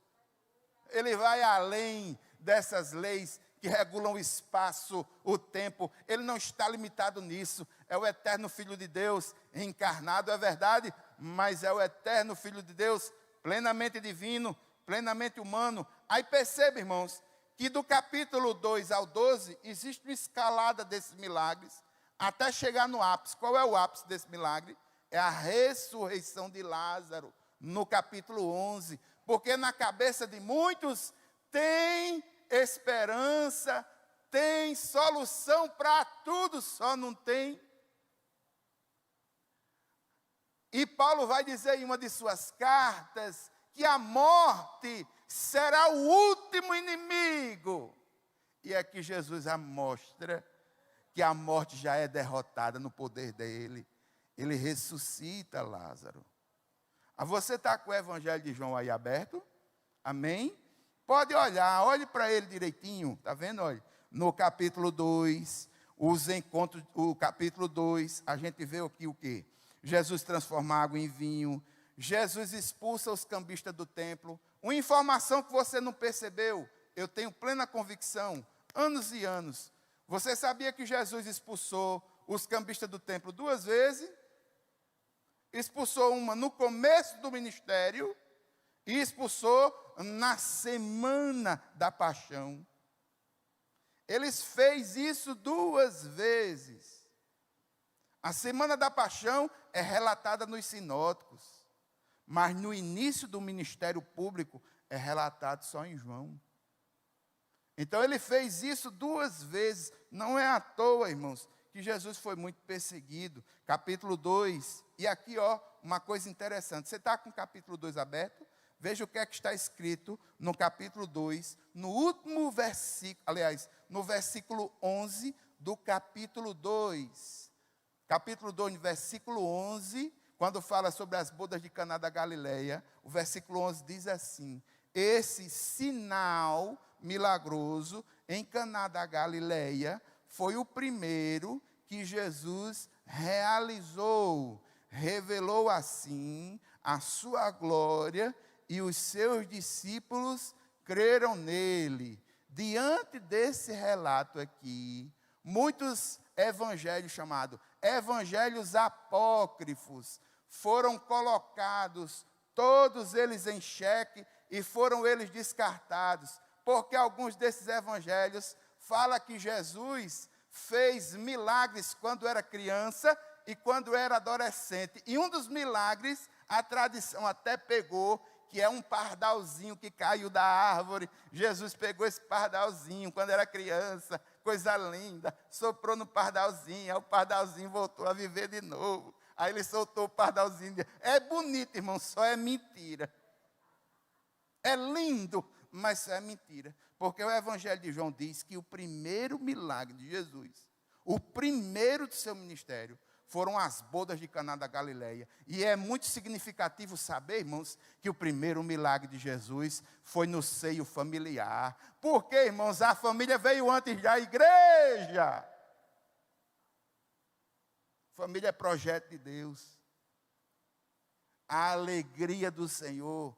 Ele vai além dessas leis que regulam o espaço, o tempo. Ele não está limitado nisso. É o eterno Filho de Deus, encarnado, é verdade, mas é o eterno Filho de Deus, plenamente divino, plenamente humano. Aí perceba, irmãos, que do capítulo 2 ao 12, existe uma escalada desses milagres, até chegar no ápice. Qual é o ápice desse milagre? É a ressurreição de Lázaro, no capítulo 11. Porque na cabeça de muitos tem esperança, tem solução para tudo, só não tem. E Paulo vai dizer em uma de suas cartas que a morte será o último inimigo. E aqui Jesus mostra que a morte já é derrotada no poder dele. Ele ressuscita Lázaro. Você está com o Evangelho de João aí aberto? Amém? Pode olhar, olhe para ele direitinho. Está vendo? Olha, no capítulo 2, os encontros, o capítulo 2, a gente vê aqui o quê? Jesus transforma água em vinho. Jesus expulsa os cambistas do templo. Uma informação que você não percebeu, eu tenho plena convicção, anos e anos. Você sabia que Jesus expulsou os cambistas do templo 2 vezes? Expulsou uma no começo do ministério e expulsou na semana da paixão. Ele fez isso 2 vezes. A semana da paixão é relatada nos sinóticos, mas no início do ministério público é relatado só em João. Então ele fez isso 2 vezes. Não é à toa, irmãos, que Jesus foi muito perseguido. Capítulo 2. E aqui, uma coisa interessante. Você está com o capítulo 2 aberto? Veja o que é que está escrito no capítulo 2, no último versículo, aliás, no versículo 11 do capítulo 2. Capítulo 2, versículo 11, quando fala sobre as bodas de Caná da Galileia, o versículo 11 diz assim: esse sinal milagroso em Caná da Galileia foi o primeiro que Jesus realizou. Revelou assim a sua glória e os seus discípulos creram nele. Diante desse relato aqui, muitos evangelhos chamados evangelhos apócrifos foram colocados, todos eles em xeque, e foram eles descartados, porque alguns desses evangelhos falam que Jesus fez milagres quando era criança e quando era adolescente. E um dos milagres, a tradição até pegou, que é um pardalzinho que caiu da árvore. Jesus pegou esse pardalzinho quando era criança, coisa linda, soprou no pardalzinho, aí o pardalzinho voltou a viver de novo. Aí ele soltou o pardalzinho. É bonito, irmão, só é mentira. É lindo, mas só é mentira. Porque o Evangelho de João diz que o primeiro milagre de Jesus, o primeiro do seu ministério, foram as bodas de Caná da Galileia. E é muito significativo saber, irmãos, que o primeiro milagre de Jesus foi no seio familiar. Porque, irmãos, a família veio antes da igreja. Família é projeto de Deus. A alegria do Senhor,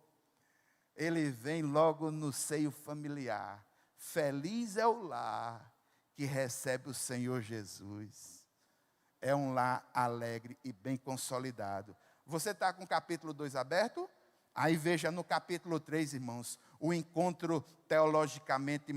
ele vem logo no seio familiar. Feliz é o lar que recebe o Senhor Jesus. É um lar alegre e bem consolidado. Você está com o capítulo 2 aberto? Aí veja no capítulo 3, irmãos, o encontro teologicamente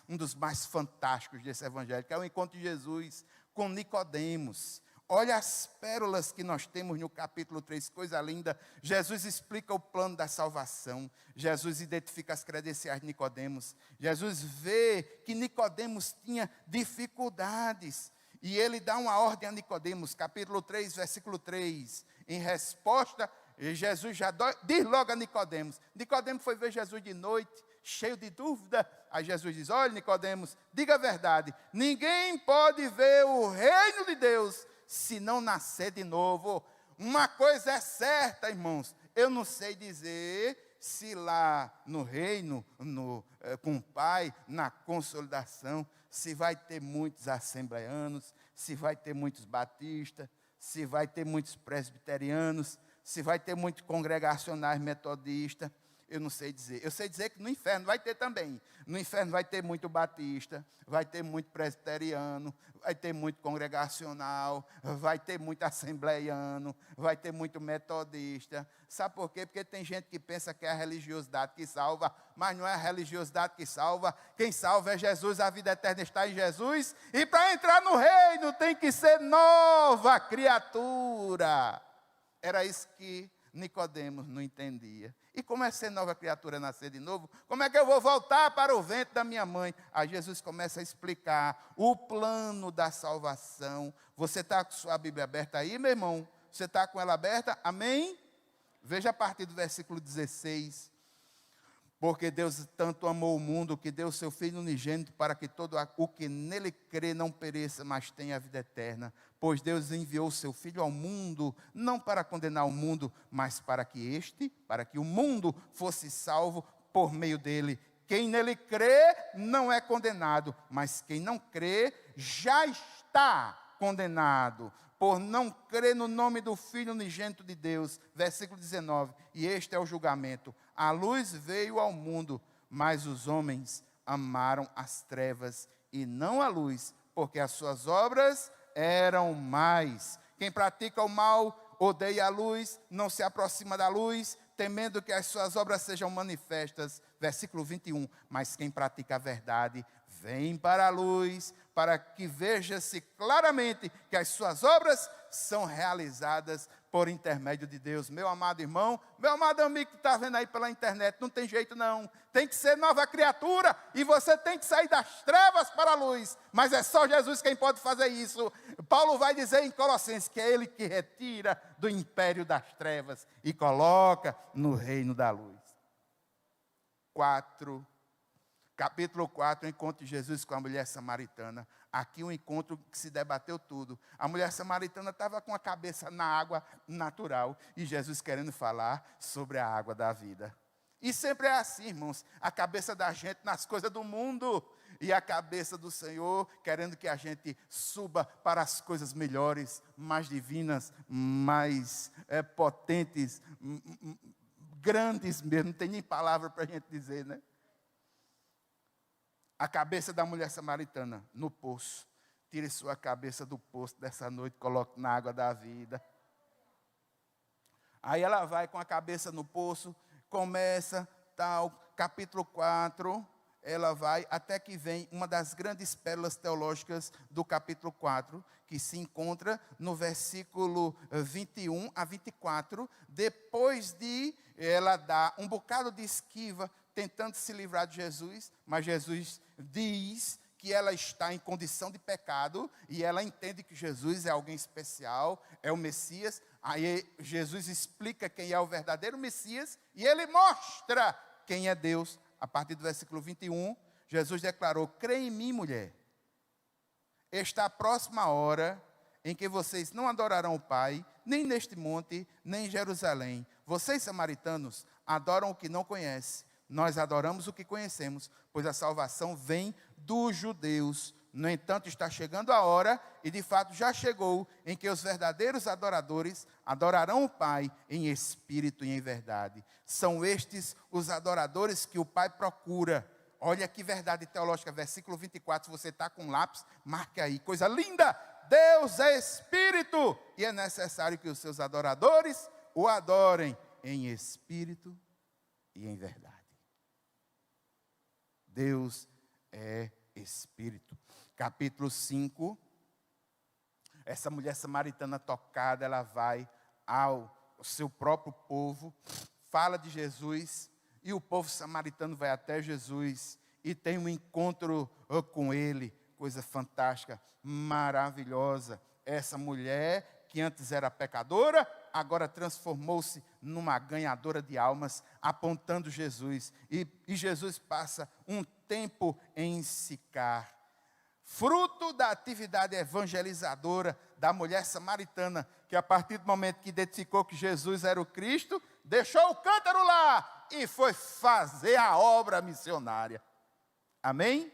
um dos mais fantásticos desse evangelho, que é o encontro de Jesus com Nicodemos. Olha as pérolas que nós temos no capítulo 3, coisa linda. Jesus explica o plano da salvação. Jesus identifica as credenciais de Nicodemos. Jesus vê que Nicodemos tinha dificuldades. E ele dá uma ordem a Nicodemos, capítulo 3, versículo 3. Em resposta, Jesus já diz logo a Nicodemos. Nicodemos foi ver Jesus de noite, cheio de dúvida. Aí Jesus diz: olha, Nicodemos, diga a verdade. Ninguém pode ver o reino de Deus se não nascer de novo. Uma coisa é certa, irmãos. Eu não sei dizer se lá no reino, com o Pai, na consolidação, se vai ter muitos assembleanos, se vai ter muitos batistas, se vai ter muitos presbiterianos, se vai ter muitos congregacionais metodistas. Eu não sei dizer. Eu sei dizer que no inferno vai ter também. No inferno vai ter muito batista, vai ter muito presbiteriano, vai ter muito congregacional, vai ter muito assembleiano, vai ter muito metodista. Sabe por quê? Porque tem gente que pensa que é a religiosidade que salva, mas não é a religiosidade que salva. Quem salva é Jesus, a vida eterna está em Jesus. E para entrar no reino tem que ser nova criatura. Era isso que Nicodemos não entendia. E como é ser nova criatura, nascer de novo? Como é que eu vou voltar para o ventre da minha mãe? Aí Jesus começa a explicar o plano da salvação. Você está com sua Bíblia aberta aí, meu irmão? Você está com ela aberta? Amém? Veja a partir do versículo 16. Porque Deus tanto amou o mundo que deu o seu Filho unigênito para que todo o que nele crê não pereça, mas tenha a vida eterna. Pois Deus enviou o seu Filho ao mundo, não para condenar o mundo, mas para que o mundo fosse salvo por meio dele. Quem nele crê não é condenado, mas quem não crê já está condenado, por não crer no nome do Filho unigênito de Deus. Versículo 19, e este é o julgamento. A luz veio ao mundo, mas os homens amaram as trevas e não a luz, porque as suas obras eram más. Quem pratica o mal odeia a luz, não se aproxima da luz, temendo que as suas obras sejam manifestas. Versículo 21, mas quem pratica a verdade vem para a luz, para que veja-se claramente que as suas obras são realizadas por intermédio de Deus. Meu amado irmão, meu amado amigo que está vendo aí pela internet, não tem jeito não. Tem que ser nova criatura e você tem que sair das trevas para a luz. Mas é só Jesus quem pode fazer isso. Paulo vai dizer em Colossenses que é Ele que retira do império das trevas e coloca no reino da luz. Capítulo 4, o encontro de Jesus com a mulher samaritana. Aqui um encontro que se debateu tudo. A mulher samaritana estava com a cabeça na água natural e Jesus querendo falar sobre a água da vida. E sempre é assim, irmãos, a cabeça da gente nas coisas do mundo e a cabeça do Senhor querendo que a gente suba para as coisas melhores, mais divinas, mais potentes, grandes mesmo, não tem nem palavra para a gente dizer, né? A cabeça da mulher samaritana no poço. Tire sua cabeça do poço dessa noite, coloque na água da vida. Aí ela vai com a cabeça no poço, começa, tal, capítulo 4, ela vai até que vem uma das grandes pérolas teológicas do capítulo 4, que se encontra no versículo 21 a 24, depois de ela dar um bocado de esquiva, tentando se livrar de Jesus, mas Jesus diz que ela está em condição de pecado, e ela entende que Jesus é alguém especial, é o Messias. Aí Jesus explica quem é o verdadeiro Messias, e ele mostra quem é Deus. A partir do versículo 21, Jesus declarou: crê em mim, mulher, está a próxima hora em que vocês não adorarão o Pai, nem neste monte, nem em Jerusalém. Vocês, samaritanos, adoram o que não conhecem. Nós adoramos o que conhecemos, pois a salvação vem dos judeus. No entanto, está chegando a hora, e de fato já chegou, em que os verdadeiros adoradores adorarão o Pai em espírito e em verdade. São estes os adoradores que o Pai procura. Olha que verdade teológica, versículo 24, se você está com lápis, marque aí, coisa linda. Deus é espírito, e é necessário que os seus adoradores o adorem em espírito e em verdade. Deus é espírito. Capítulo 5, essa mulher samaritana tocada, ela vai ao seu próprio povo, fala de Jesus, e o povo samaritano vai até Jesus e tem um encontro com ele, coisa fantástica, maravilhosa. Essa mulher que antes era pecadora, agora transformou-se numa ganhadora de almas, apontando Jesus. E Jesus passa um tempo em Sicar. Fruto da atividade evangelizadora da mulher samaritana, que a partir do momento que identificou que Jesus era o Cristo, deixou o cântaro lá e foi fazer a obra missionária. Amém?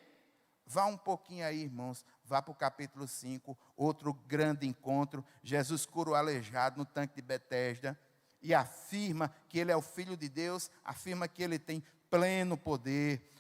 Vá um pouquinho aí, irmãos. Vá para o capítulo 5, outro grande encontro. Jesus cura o aleijado no tanque de Betesda e afirma que ele é o Filho de Deus, afirma que ele tem pleno poder.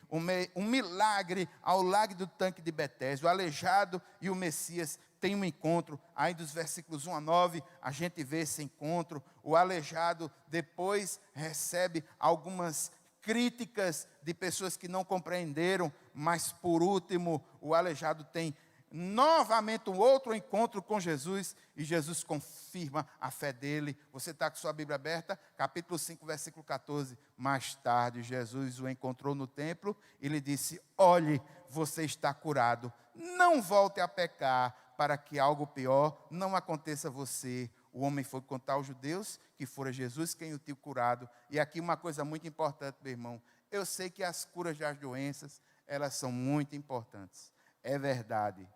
Um milagre ao lado do tanque de Betesda. O aleijado e o Messias têm um encontro. Aí dos versículos 1 a 9, a gente vê esse encontro. O aleijado depois recebe algumas críticas de pessoas que não compreenderam, mas por último, o aleijado tem novamente um outro encontro com Jesus, e Jesus confirma a fé dele. Você está com sua Bíblia aberta? Capítulo 5, versículo 14. Mais tarde, Jesus o encontrou no templo e lhe disse: olhe, você está curado, não volte a pecar, para que algo pior não aconteça a você. O homem foi contar aos judeus que fora Jesus quem o tinha curado. E aqui uma coisa muito importante, meu irmão. Eu sei que as curas das doenças, elas são muito importantes. É verdade.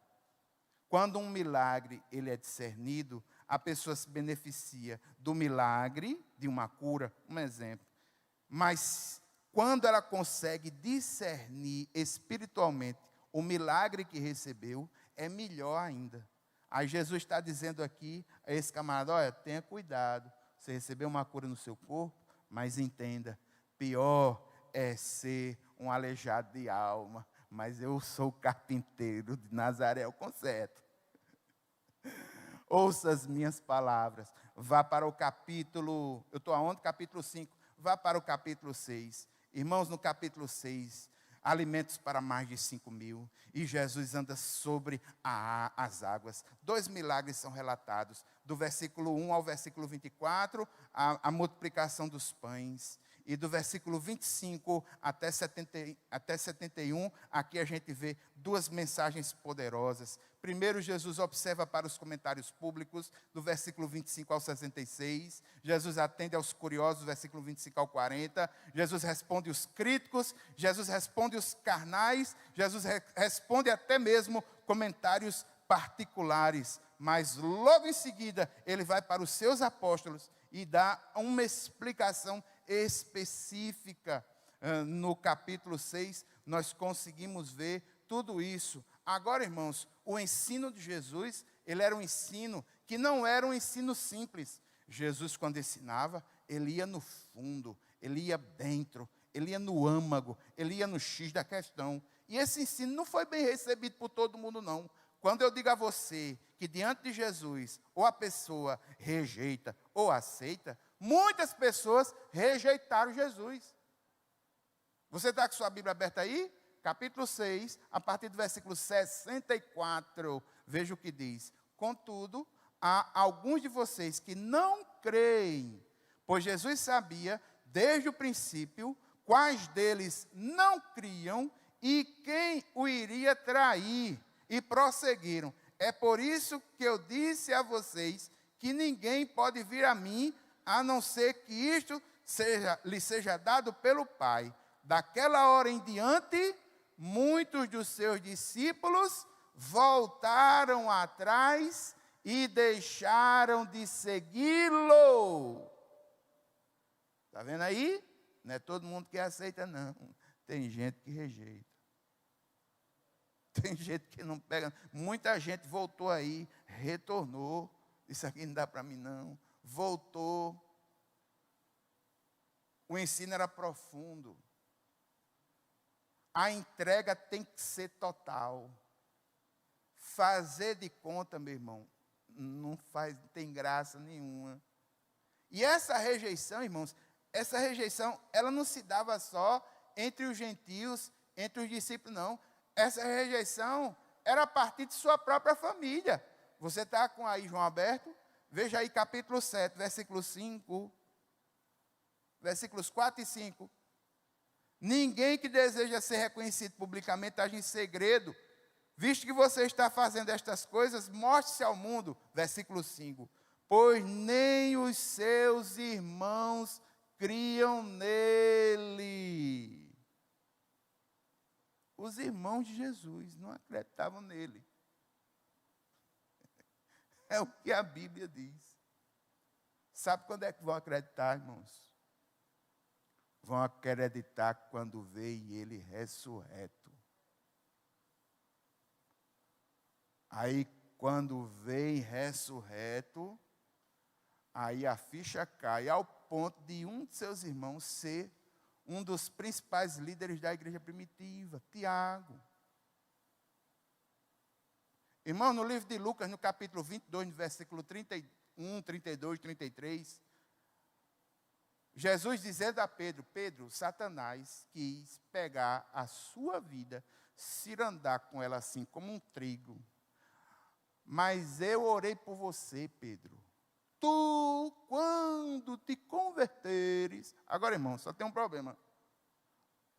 Quando um milagre ele é discernido, a pessoa se beneficia do milagre, de uma cura, um exemplo. Mas quando ela consegue discernir espiritualmente o milagre que recebeu, é melhor ainda. Aí Jesus está dizendo aqui a esse camarada: olha, tenha cuidado, você recebeu uma cura no seu corpo, mas entenda, pior é ser um aleijado de alma, mas eu sou o carpinteiro de Nazaré, eu conserto. Ouça as minhas palavras, vá para o capítulo, eu estou aonde? Capítulo 5, vá para o capítulo 6. Irmãos, no capítulo 6, alimentos para mais de 5.000. E Jesus anda sobre as águas. 2 milagres são relatados. Do versículo 1 ao versículo 24, a multiplicação dos pães. E do versículo 25 até 71, aqui a gente vê 2 mensagens poderosas. Primeiro, Jesus observa para os comentários públicos, do versículo 25 ao 66. Jesus atende aos curiosos, do versículo 25 ao 40. Jesus responde os críticos. Jesus responde os carnais. Jesus responde até mesmo comentários particulares. Mas logo em seguida, ele vai para os seus apóstolos e dá uma explicação específica. No capítulo 6, nós conseguimos ver tudo isso. Agora, irmãos, o ensino de Jesus, ele era um ensino que não era um ensino simples. Jesus, quando ensinava, ele ia no fundo, ele ia dentro, ele ia no âmago, ele ia no X da questão. E esse ensino não foi bem recebido por todo mundo, não. Quando eu digo a você que diante de Jesus, ou a pessoa rejeita ou aceita, muitas pessoas rejeitaram Jesus. Você está com sua Bíblia aberta aí? Capítulo 6, a partir do versículo 64, veja o que diz. Contudo, há alguns de vocês que não creem, pois Jesus sabia, desde o princípio, quais deles não criam e quem o iria trair, e prosseguiram. É por isso que eu disse a vocês que ninguém pode vir a mim, a não ser que isto lhe seja dado pelo Pai. Daquela hora em diante, muitos dos seus discípulos voltaram atrás e deixaram de segui-lo. Está vendo aí? Não é todo mundo que aceita, não. Tem gente que rejeita. Tem gente que não pega. Muita gente voltou aí, retornou. Isso aqui não dá para mim, não. Voltou. O ensino era profundo. A entrega tem que ser total. Fazer de conta, meu irmão, não tem graça nenhuma. E essa rejeição, irmãos, essa rejeição, ela não se dava só entre os gentios, entre os discípulos, não. Essa rejeição era a partir de sua própria família. Você está com aí João aberto? Veja aí capítulo 7, versículo 5, versículos 4 e 5. Ninguém que deseja ser reconhecido publicamente age em segredo. Visto que você está fazendo estas coisas, mostre-se ao mundo. Versículo 5. Pois nem os seus irmãos criam nele. Os irmãos de Jesus não acreditavam nele. É o que a Bíblia diz. Sabe quando é que vão acreditar, irmãos? Vão acreditar quando veem ele ressurreto. Aí, quando veem ressurreto, aí a ficha cai ao ponto de um de seus irmãos ser um dos principais líderes da igreja primitiva, Tiago. Irmão, no livro de Lucas, no capítulo 22, no versículo 31, 32, 33, Jesus dizendo a Pedro, Pedro, Satanás quis pegar a sua vida, cirandar com ela assim como um trigo. Mas eu orei por você, Pedro. Tu, quando te converteres... Agora, irmão, só tem um problema.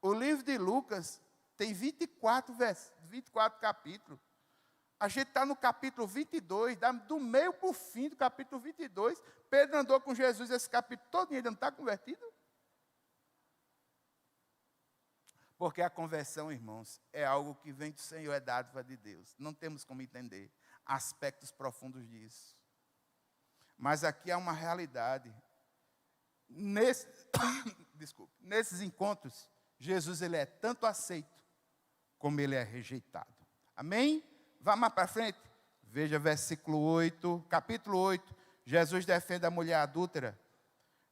O livro de Lucas tem 24 capítulos. A gente está no capítulo 22, do meio para o fim do capítulo 22. Pedro andou com Jesus esse capítulo todo e ele não está convertido. Porque a conversão, irmãos, é algo que vem do Senhor, é dádiva de Deus. Não temos como entender aspectos profundos disso. Mas aqui há uma realidade. Nesses encontros, Jesus ele é tanto aceito como ele é rejeitado. Amém? Vá mais para frente. Veja versículo 8, capítulo 8. Jesus defende a mulher adúltera.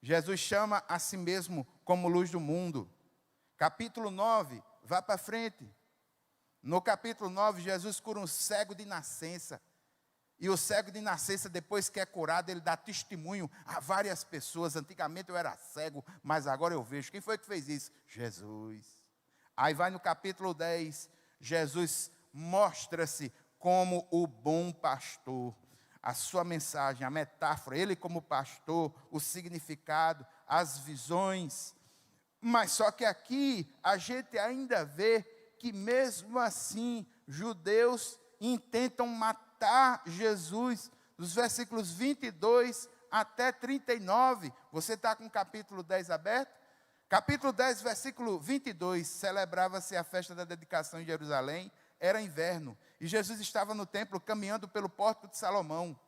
Jesus chama a si mesmo como luz do mundo. Capítulo 9, vá para frente. No capítulo 9, Jesus cura um cego de nascença. E o cego de nascença, depois que é curado, ele dá testemunho a várias pessoas. Antigamente eu era cego, mas agora eu vejo. Quem foi que fez isso? Jesus. Aí vai no capítulo 10, Jesus mostra-se como o bom pastor. A sua mensagem, a metáfora, ele como pastor, o significado, as visões. Mas só que aqui a gente ainda vê que mesmo assim judeus intentam matar Jesus. Dos versículos 22 até 39. Você está com o capítulo 10 aberto? Capítulo 10, versículo 22. Celebrava-se a festa da dedicação em Jerusalém. Era inverno. E Jesus estava no templo caminhando pelo pórtico de Salomão.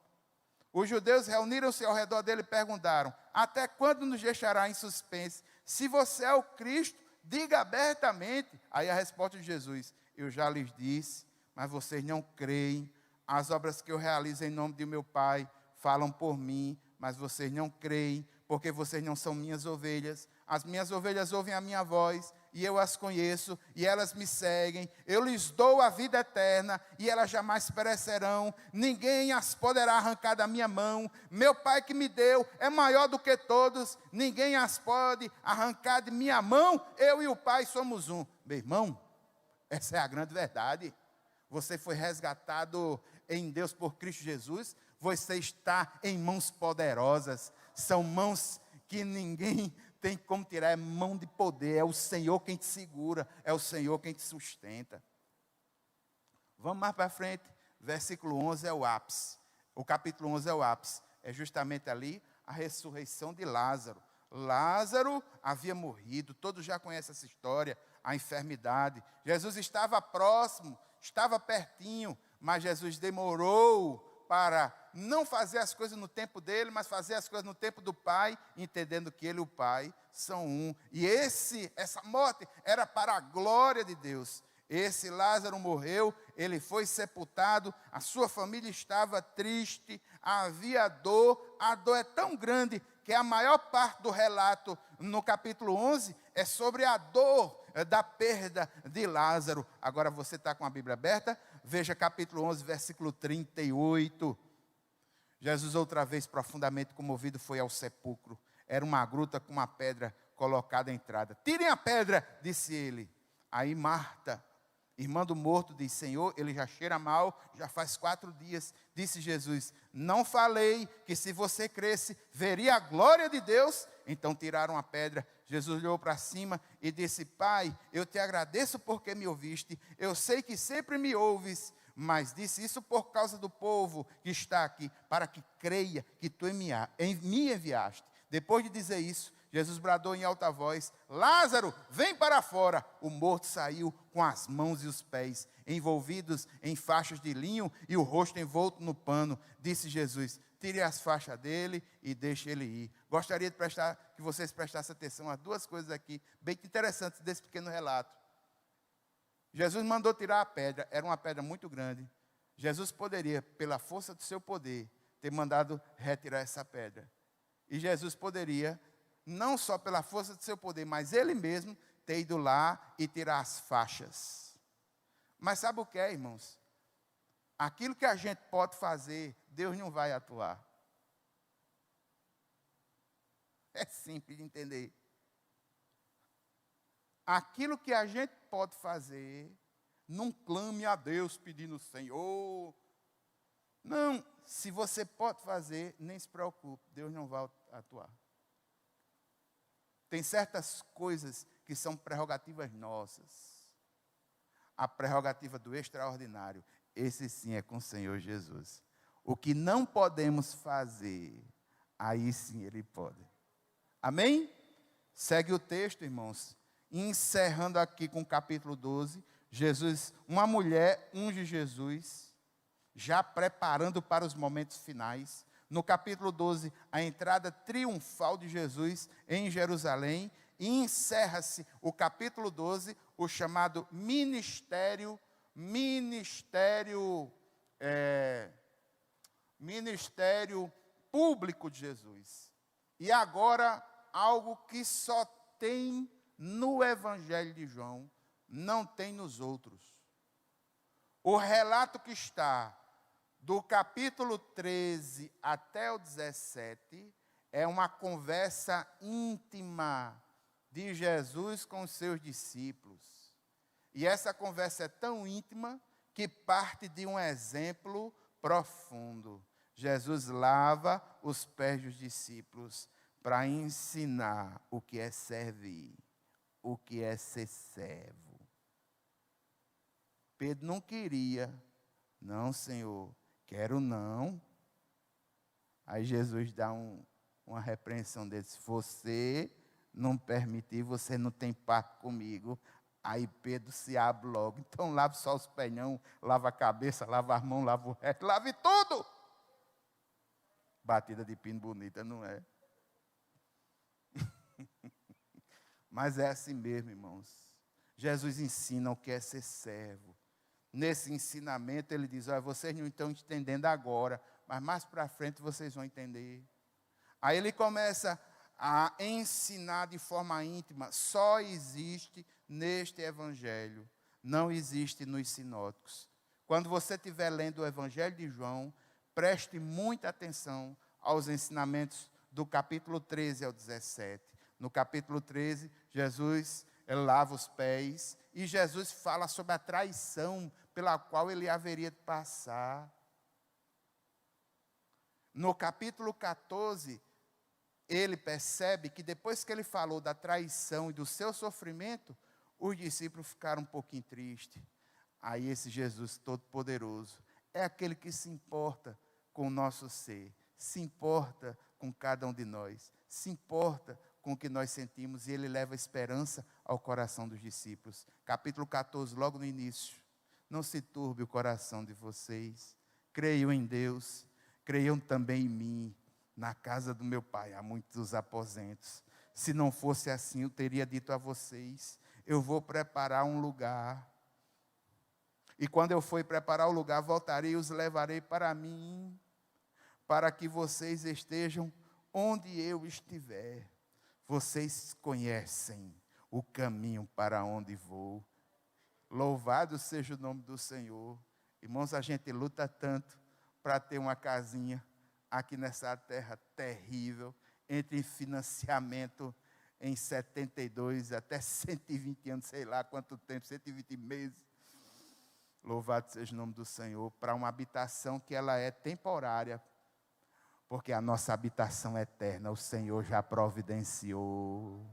Os judeus reuniram-se ao redor dele e perguntaram: até quando nos deixará em suspense? Se você é o Cristo, diga abertamente. Aí a resposta de Jesus: eu já lhes disse, mas vocês não creem. As obras que eu realizo em nome de meu Pai falam por mim, mas vocês não creem, porque vocês não são minhas ovelhas. As minhas ovelhas ouvem a minha voz, e eu as conheço, e elas me seguem. Eu lhes dou a vida eterna, e elas jamais perecerão. Ninguém as poderá arrancar da minha mão. Meu Pai que me deu é maior do que todos. Ninguém as pode arrancar de minha mão. Eu e o Pai somos um. Meu irmão, essa é a grande verdade. Você foi resgatado em Deus por Cristo Jesus. Você está em mãos poderosas. São mãos que ninguém tem como tirar. É mão de poder. É o Senhor quem te segura. É o Senhor quem te sustenta. Vamos mais para frente. Versículo 11 é o ápice. O capítulo 11 é o ápice. É justamente ali a ressurreição de Lázaro. Lázaro havia morrido. Todos já conhecem essa história. A enfermidade. Jesus estava próximo. Estava pertinho. Mas Jesus demorou para não fazer as coisas no tempo dele, mas fazer as coisas no tempo do Pai, entendendo que ele e o Pai são um. E essa morte era para a glória de Deus. Esse Lázaro morreu, ele foi sepultado, a sua família estava triste, havia dor. A dor é tão grande que a maior parte do relato no capítulo 11 é sobre a dor da perda de Lázaro. Agora você está com a Bíblia aberta? Veja capítulo 11, versículo 38. Jesus outra vez profundamente comovido foi ao sepulcro. Era uma gruta com uma pedra colocada à entrada. Tirem a pedra, disse ele. Aí Marta, irmã do morto, disse: Senhor, ele já cheira mal, já faz 4 dias. Disse Jesus: não falei que se você cresce, veria a glória de Deus? Então tiraram a pedra. Jesus olhou para cima e disse: Pai, eu te agradeço porque me ouviste. Eu sei que sempre me ouves, mas disse isso por causa do povo que está aqui, para que creia que tu me enviaste. Depois de dizer isso, Jesus bradou em alta voz: Lázaro, vem para fora. O morto saiu com as mãos e os pés envolvidos em faixas de linho e o rosto envolto no pano. Disse Jesus: tire as faixas dele e deixe ele ir. Gostaria que vocês prestassem atenção a 2 coisas aqui, bem interessantes desse pequeno relato. Jesus mandou tirar a pedra, era uma pedra muito grande. Jesus poderia, pela força do seu poder, ter mandado retirar essa pedra. E Jesus poderia, não só pela força do seu poder, mas ele mesmo ter ido lá e tirar as faixas. Mas sabe o que é, irmãos? Aquilo que a gente pode fazer, Deus não vai atuar. É simples de entender. Aquilo que a gente pode fazer, não clame a Deus pedindo: Senhor. Não, se você pode fazer, nem se preocupe, Deus não vai atuar. Tem certas coisas que são prerrogativas nossas. A prerrogativa do extraordinário, esse sim é com o Senhor Jesus. O que não podemos fazer, aí sim Ele pode. Amém? Segue o texto, irmãos. Encerrando aqui com o capítulo 12, uma mulher unge Jesus, já preparando para os momentos finais. No capítulo 12, a entrada triunfal de Jesus em Jerusalém. E encerra-se o capítulo 12, o chamado ministério público de Jesus. E agora, algo que só tem no Evangelho de João, não tem nos outros. O relato que está do capítulo 13 até o 17 é uma conversa íntima de Jesus com os seus discípulos. E essa conversa é tão íntima que parte de um exemplo profundo. Jesus lava os pés dos discípulos para ensinar o que é servir, o que é ser servo. Pedro não queria. Não, Senhor, quero não. Aí Jesus dá uma repreensão dele. Se você não permitir, você não tem pacto comigo. Aí Pedro se abre logo. Então lave só os pés não, lava a cabeça, lava as mãos, lava o resto, lave tudo. Batida de pino bonita, não é? Mas é assim mesmo, irmãos. Jesus ensina o que é ser servo. Nesse ensinamento ele diz, olha, vocês não estão entendendo agora, mas mais para frente vocês vão entender. Aí ele começa a ensinar de forma íntima. Só existe neste evangelho, não existe nos sinóticos. Quando você estiver lendo o evangelho de João, preste muita atenção aos ensinamentos do capítulo 13 ao 17. No capítulo 13, Jesus lava os pés e Jesus fala sobre a traição pela qual ele haveria de passar. No capítulo 14, ele percebe que depois que ele falou da traição e do seu sofrimento, os discípulos ficaram um pouquinho tristes. Aí esse Jesus Todo-Poderoso é aquele que se importa com o nosso ser, se importa com cada um de nós, se importa com o que nós sentimos, e ele leva esperança ao coração dos discípulos. Capítulo 14, logo no início. Não se turbe o coração de vocês. Creiam em Deus, creiam também em mim. Na casa do meu pai há muitos aposentos. Se não fosse assim, eu teria dito a vocês, eu vou preparar um lugar. E quando eu for preparar o lugar, voltarei e os levarei para mim, para que vocês estejam onde eu estiver. Vocês conhecem o caminho para onde vou. Louvado seja o nome do Senhor. Irmãos, a gente luta tanto para ter uma casinha aqui nessa terra terrível, entre financiamento em 72 até 120 anos, sei lá quanto tempo, 120 meses. Louvado seja o nome do Senhor, para uma habitação que ela é temporária, porque a nossa habitação é eterna, o Senhor já providenciou.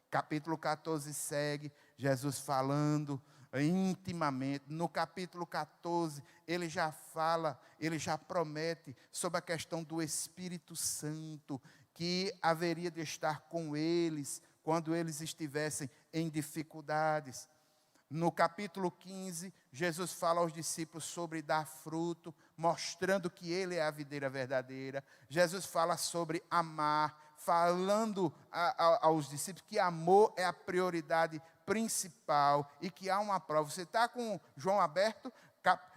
Capítulo 14 segue, Jesus falando intimamente. No capítulo 14, ele já fala, ele já promete sobre a questão do Espírito Santo, que haveria de estar com eles quando eles estivessem em dificuldades. No capítulo 15, Jesus fala aos discípulos sobre dar fruto, mostrando que ele é a videira verdadeira. Jesus fala sobre amar, falando aos discípulos que amor é a prioridade principal e que há uma prova. Você está com João aberto?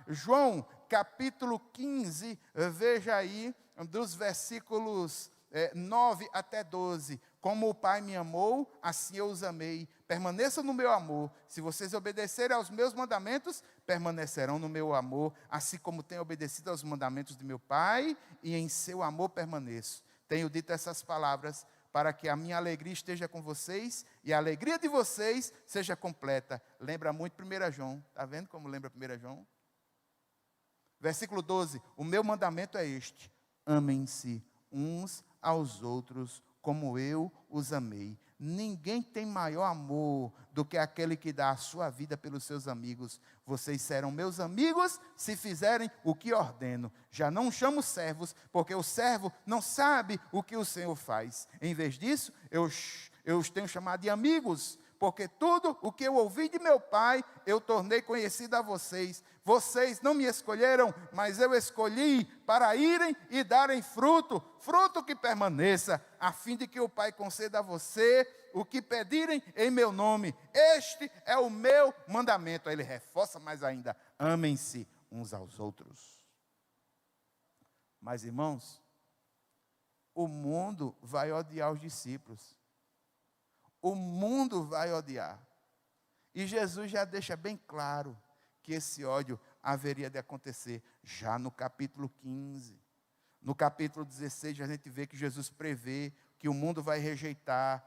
João, capítulo 15, veja aí, dos versículos 9 até 12. Como o Pai me amou, assim eu os amei. Permaneçam no meu amor. Se vocês obedecerem aos meus mandamentos, permanecerão no meu amor, assim como tenho obedecido aos mandamentos de meu Pai, e em seu amor permaneço. Tenho dito essas palavras para que a minha alegria esteja com vocês e a alegria de vocês seja completa. Lembra muito 1 João. Está vendo como lembra 1 João? Versículo 12. O meu mandamento é este: amem-se uns aos outros como eu os amei. Ninguém tem maior amor do que aquele que dá a sua vida pelos seus amigos. Vocês serão meus amigos se fizerem o que ordeno. Já não chamo servos, porque o servo não sabe o que o Senhor faz. Em vez disso, eu os tenho chamado de amigos, porque tudo o que eu ouvi de meu Pai, eu tornei conhecido a vocês. Vocês não me escolheram, mas eu escolhi para irem e darem fruto, fruto que permaneça, a fim de que o Pai conceda a você o que pedirem em meu nome. Este é o meu mandamento. Aí ele reforça mais ainda: amem-se uns aos outros. Mas, irmãos, o mundo vai odiar os discípulos. O mundo vai odiar. E Jesus já deixa bem claro que esse ódio haveria de acontecer já no capítulo 15. No capítulo 16, a gente vê que Jesus prevê que o mundo vai rejeitar.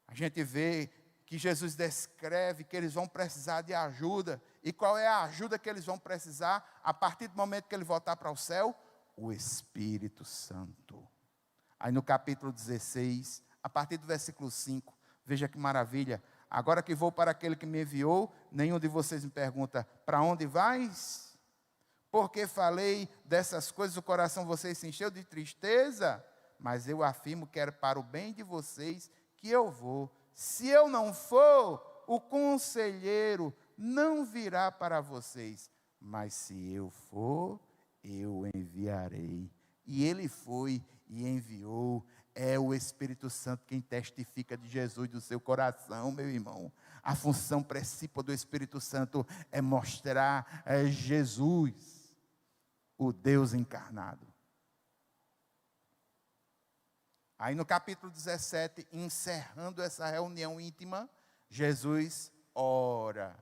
A gente vê que Jesus descreve que eles vão precisar de ajuda. E qual é a ajuda que eles vão precisar a partir do momento que ele voltar para o céu? O Espírito Santo. Aí no capítulo 16, a partir do versículo 5, veja que maravilha. Agora que vou para aquele que me enviou, nenhum de vocês me pergunta, para onde vais? Porque falei dessas coisas, o coração de vocês se encheu de tristeza, mas eu afirmo que era para o bem de vocês que eu vou. Se eu não for, o conselheiro não virá para vocês, mas se eu for, eu enviarei. E ele foi e enviou. É o Espírito Santo quem testifica de Jesus do seu coração, meu irmão. A função principal do Espírito Santo é mostrar Jesus, o Deus encarnado. Aí no capítulo 17, encerrando essa reunião íntima, Jesus ora.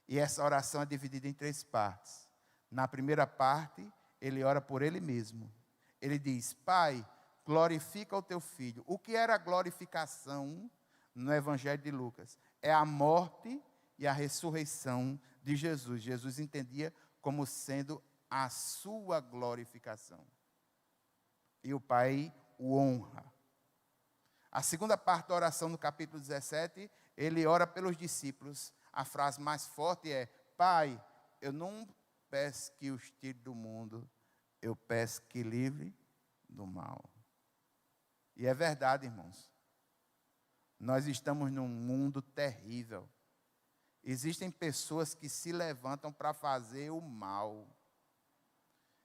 E essa oração é dividida em 3 partes. Na primeira parte, ele ora por ele mesmo. Ele diz, Pai, glorifica o teu filho. O que era a glorificação no Evangelho de Lucas? É a morte e a ressurreição de Jesus. Jesus entendia como sendo a sua glorificação. E o Pai o honra. A segunda parte da oração, no capítulo 17, ele ora pelos discípulos. A frase mais forte é, Pai, eu não peço que os tire do mundo, eu peço que livre do mal. E é verdade, irmãos. Nós estamos num mundo terrível. Existem pessoas que se levantam para fazer o mal.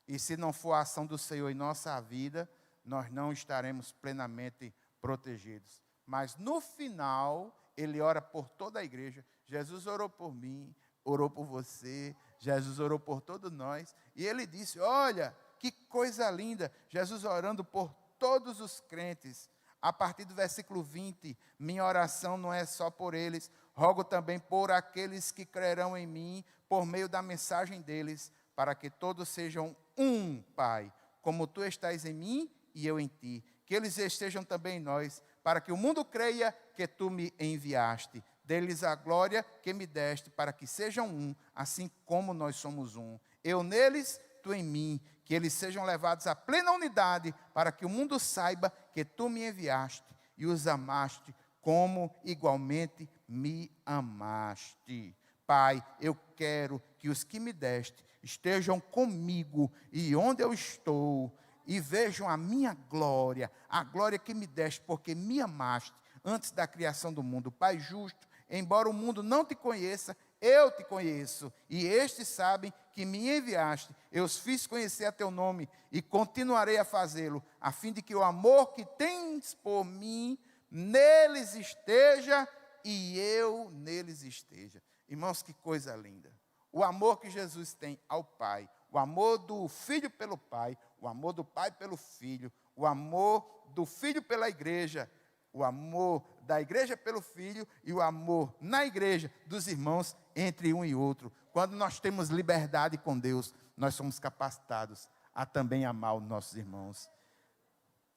E se não for a ação do Senhor em nossa vida, nós não estaremos plenamente protegidos. Mas no final, ele ora por toda a igreja. Jesus orou por mim, orou por você, Jesus orou por todos nós. E ele disse, olha, que coisa linda, Jesus orando por todos os crentes. A partir do versículo 20, minha oração não é só por eles, rogo também por aqueles que crerão em mim, por meio da mensagem deles, para que todos sejam um, Pai, como tu estás em mim e eu em ti, que eles estejam também em nós, para que o mundo creia que tu me enviaste. Dê-lhes a glória que me deste, para que sejam um, assim como nós somos um. Eu neles, tu em mim, que eles sejam levados à plena unidade, para que o mundo saiba que tu me enviaste e os amaste, como igualmente me amaste. Pai, eu quero que os que me deste estejam comigo e onde eu estou, e vejam a minha glória, a glória que me deste, porque me amaste antes da criação do mundo. Pai justo, embora o mundo não te conheça, eu te conheço, e estes sabem que me enviaste. Eu os fiz conhecer a teu nome, e continuarei a fazê-lo, a fim de que o amor que tens por mim, neles esteja, e eu neles esteja. Irmãos, que coisa linda. O amor que Jesus tem ao Pai, o amor do Filho pelo Pai, o amor do Pai pelo Filho, o amor do Filho pela igreja, o amor da igreja pelo Filho e o amor na igreja dos irmãos entre um e outro. Quando nós temos liberdade com Deus, nós somos capacitados a também amar os nossos irmãos.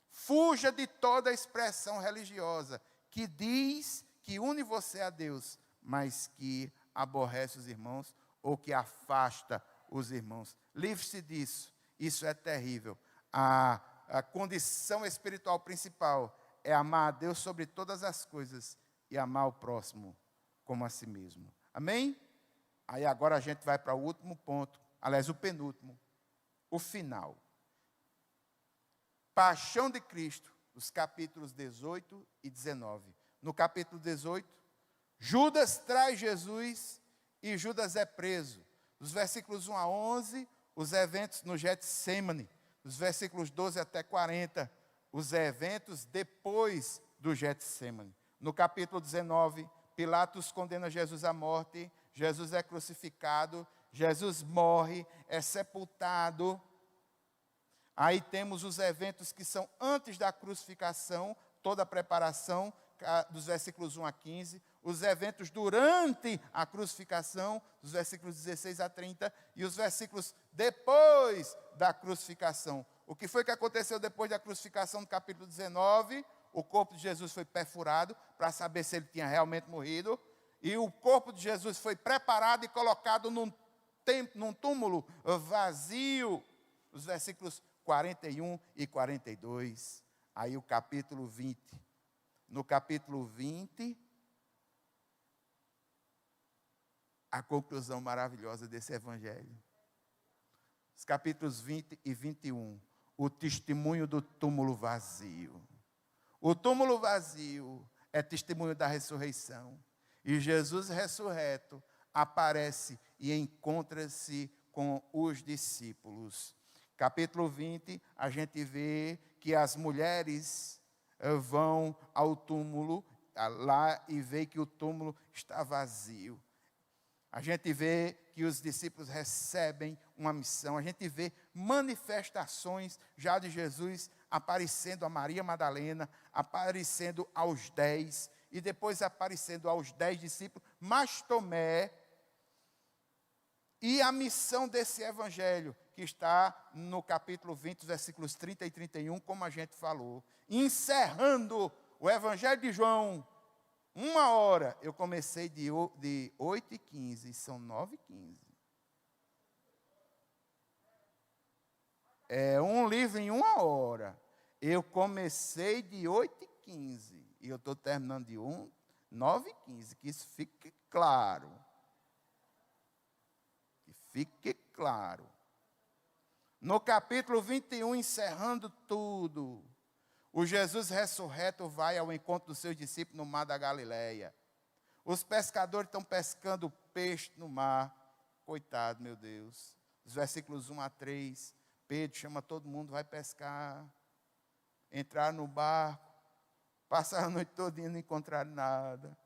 Fuja de toda expressão religiosa que diz que une você a Deus, mas que aborrece os irmãos ou que afasta os irmãos. Livre-se disso. Isso é terrível. A condição espiritual principal é amar a Deus sobre todas as coisas e amar o próximo como a si mesmo. Amém? Aí agora a gente vai para o último ponto, aliás, o penúltimo, o final. Paixão de Cristo, os capítulos 18 e 19. No capítulo 18, Judas traz Jesus e Judas é preso. Dos versículos 1 a 11, os eventos no Getsêmani. Dos versículos 12 até 40, os eventos depois do Getsêmani. No capítulo 19, Pilatos condena Jesus à morte, Jesus é crucificado, Jesus morre, é sepultado. Aí temos os eventos que são antes da crucificação, toda a preparação, dos versículos 1 a 15, os eventos durante a crucificação, dos versículos 16 a 30, e os versículos depois da crucificação. O que foi que aconteceu depois da crucificação, no capítulo 19? o corpo de Jesus foi perfurado para saber se ele tinha realmente morrido. E o corpo de Jesus foi preparado e colocado num túmulo vazio. Os versículos 41 e 42. Aí o capítulo 20. No capítulo 20, a conclusão maravilhosa desse evangelho. Os capítulos 20 e 21. O testemunho do túmulo vazio. O túmulo vazio é testemunho da ressurreição. E Jesus ressurreto aparece e encontra-se com os discípulos. Capítulo 20, a gente vê que as mulheres vão ao túmulo lá e vê que o túmulo está vazio. A gente vê que os discípulos recebem uma missão. A gente vê manifestações já de Jesus aparecendo a Maria Madalena, aparecendo aos 10, e depois aparecendo aos 10 discípulos, mas Tomé, e a missão desse evangelho, que está no capítulo 20, versículos 30 e 31, como a gente falou. Encerrando o evangelho de João, 1 hora, eu comecei de 8h15, são 9h15. É um livro em 1 hora. Eu comecei de 8h15 e eu estou terminando de 9h15, que isso fique claro. Que fique claro. No capítulo 21, encerrando tudo, o Jesus ressurreto vai ao encontro dos seus discípulos no mar da Galileia. Os pescadores estão pescando peixe no mar. Coitado, meu Deus. Os versículos 1 a 3, Pedro chama todo mundo, vai pescar. Entrar no barco, passar a noite toda e não encontrar nada.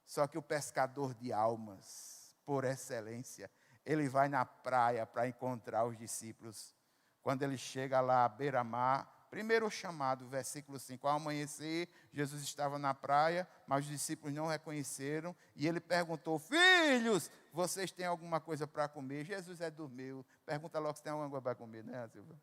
Só que o pescador de almas, por excelência, ele vai na praia para encontrar os discípulos. Quando ele chega lá à beira-mar, primeiro o chamado, versículo 5. Ao amanhecer, Jesus estava na praia, mas os discípulos não reconheceram. E ele perguntou, filhos, vocês têm alguma coisa para comer? Jesus dormiu. Pergunta logo se tem alguma coisa para comer, né, Silvia?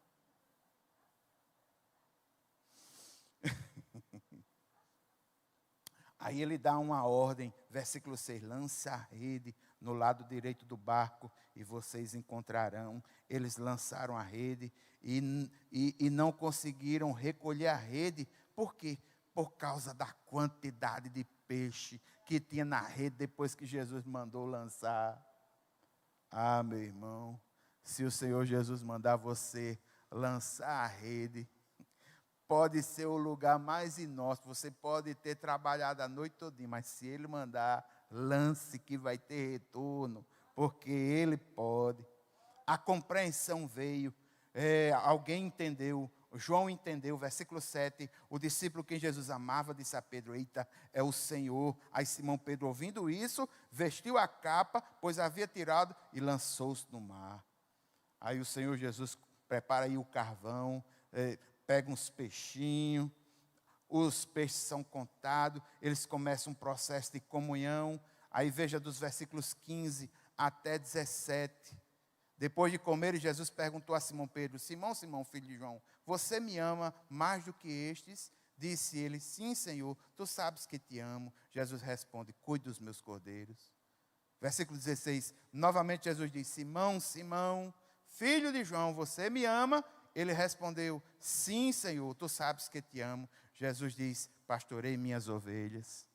Aí ele dá uma ordem, versículo 6, lança a rede no lado direito do barco e vocês encontrarão. Eles lançaram a rede e não conseguiram recolher a rede. Por quê? Por causa da quantidade de peixe que tinha na rede depois que Jesus mandou lançar. Ah, meu irmão, se o Senhor Jesus mandar você lançar a rede, pode ser o lugar mais inóspito, você pode ter trabalhado a noite todinha, mas se Ele mandar, lance que vai ter retorno, porque Ele pode. A compreensão veio, alguém entendeu, João entendeu, versículo 7, o discípulo que Jesus amava disse a Pedro, eita, é o Senhor. Aí Simão Pedro, ouvindo isso, vestiu a capa, pois havia tirado e lançou-se no mar. Aí o Senhor Jesus prepara aí o carvão, pega uns peixinhos, os peixes são contados, eles começam um processo de comunhão. Aí veja dos versículos 15 até 17. Depois de comer, Jesus perguntou a Simão Pedro, Simão, Simão, filho de João, você me ama mais do que estes? Disse ele, sim, Senhor, tu sabes que te amo. Jesus responde, cuide dos meus cordeiros. Versículo 16, novamente Jesus diz, Simão, Simão, filho de João, você me ama? Ele respondeu, sim, Senhor, tu sabes que te amo. Jesus diz, pastorei minhas ovelhas.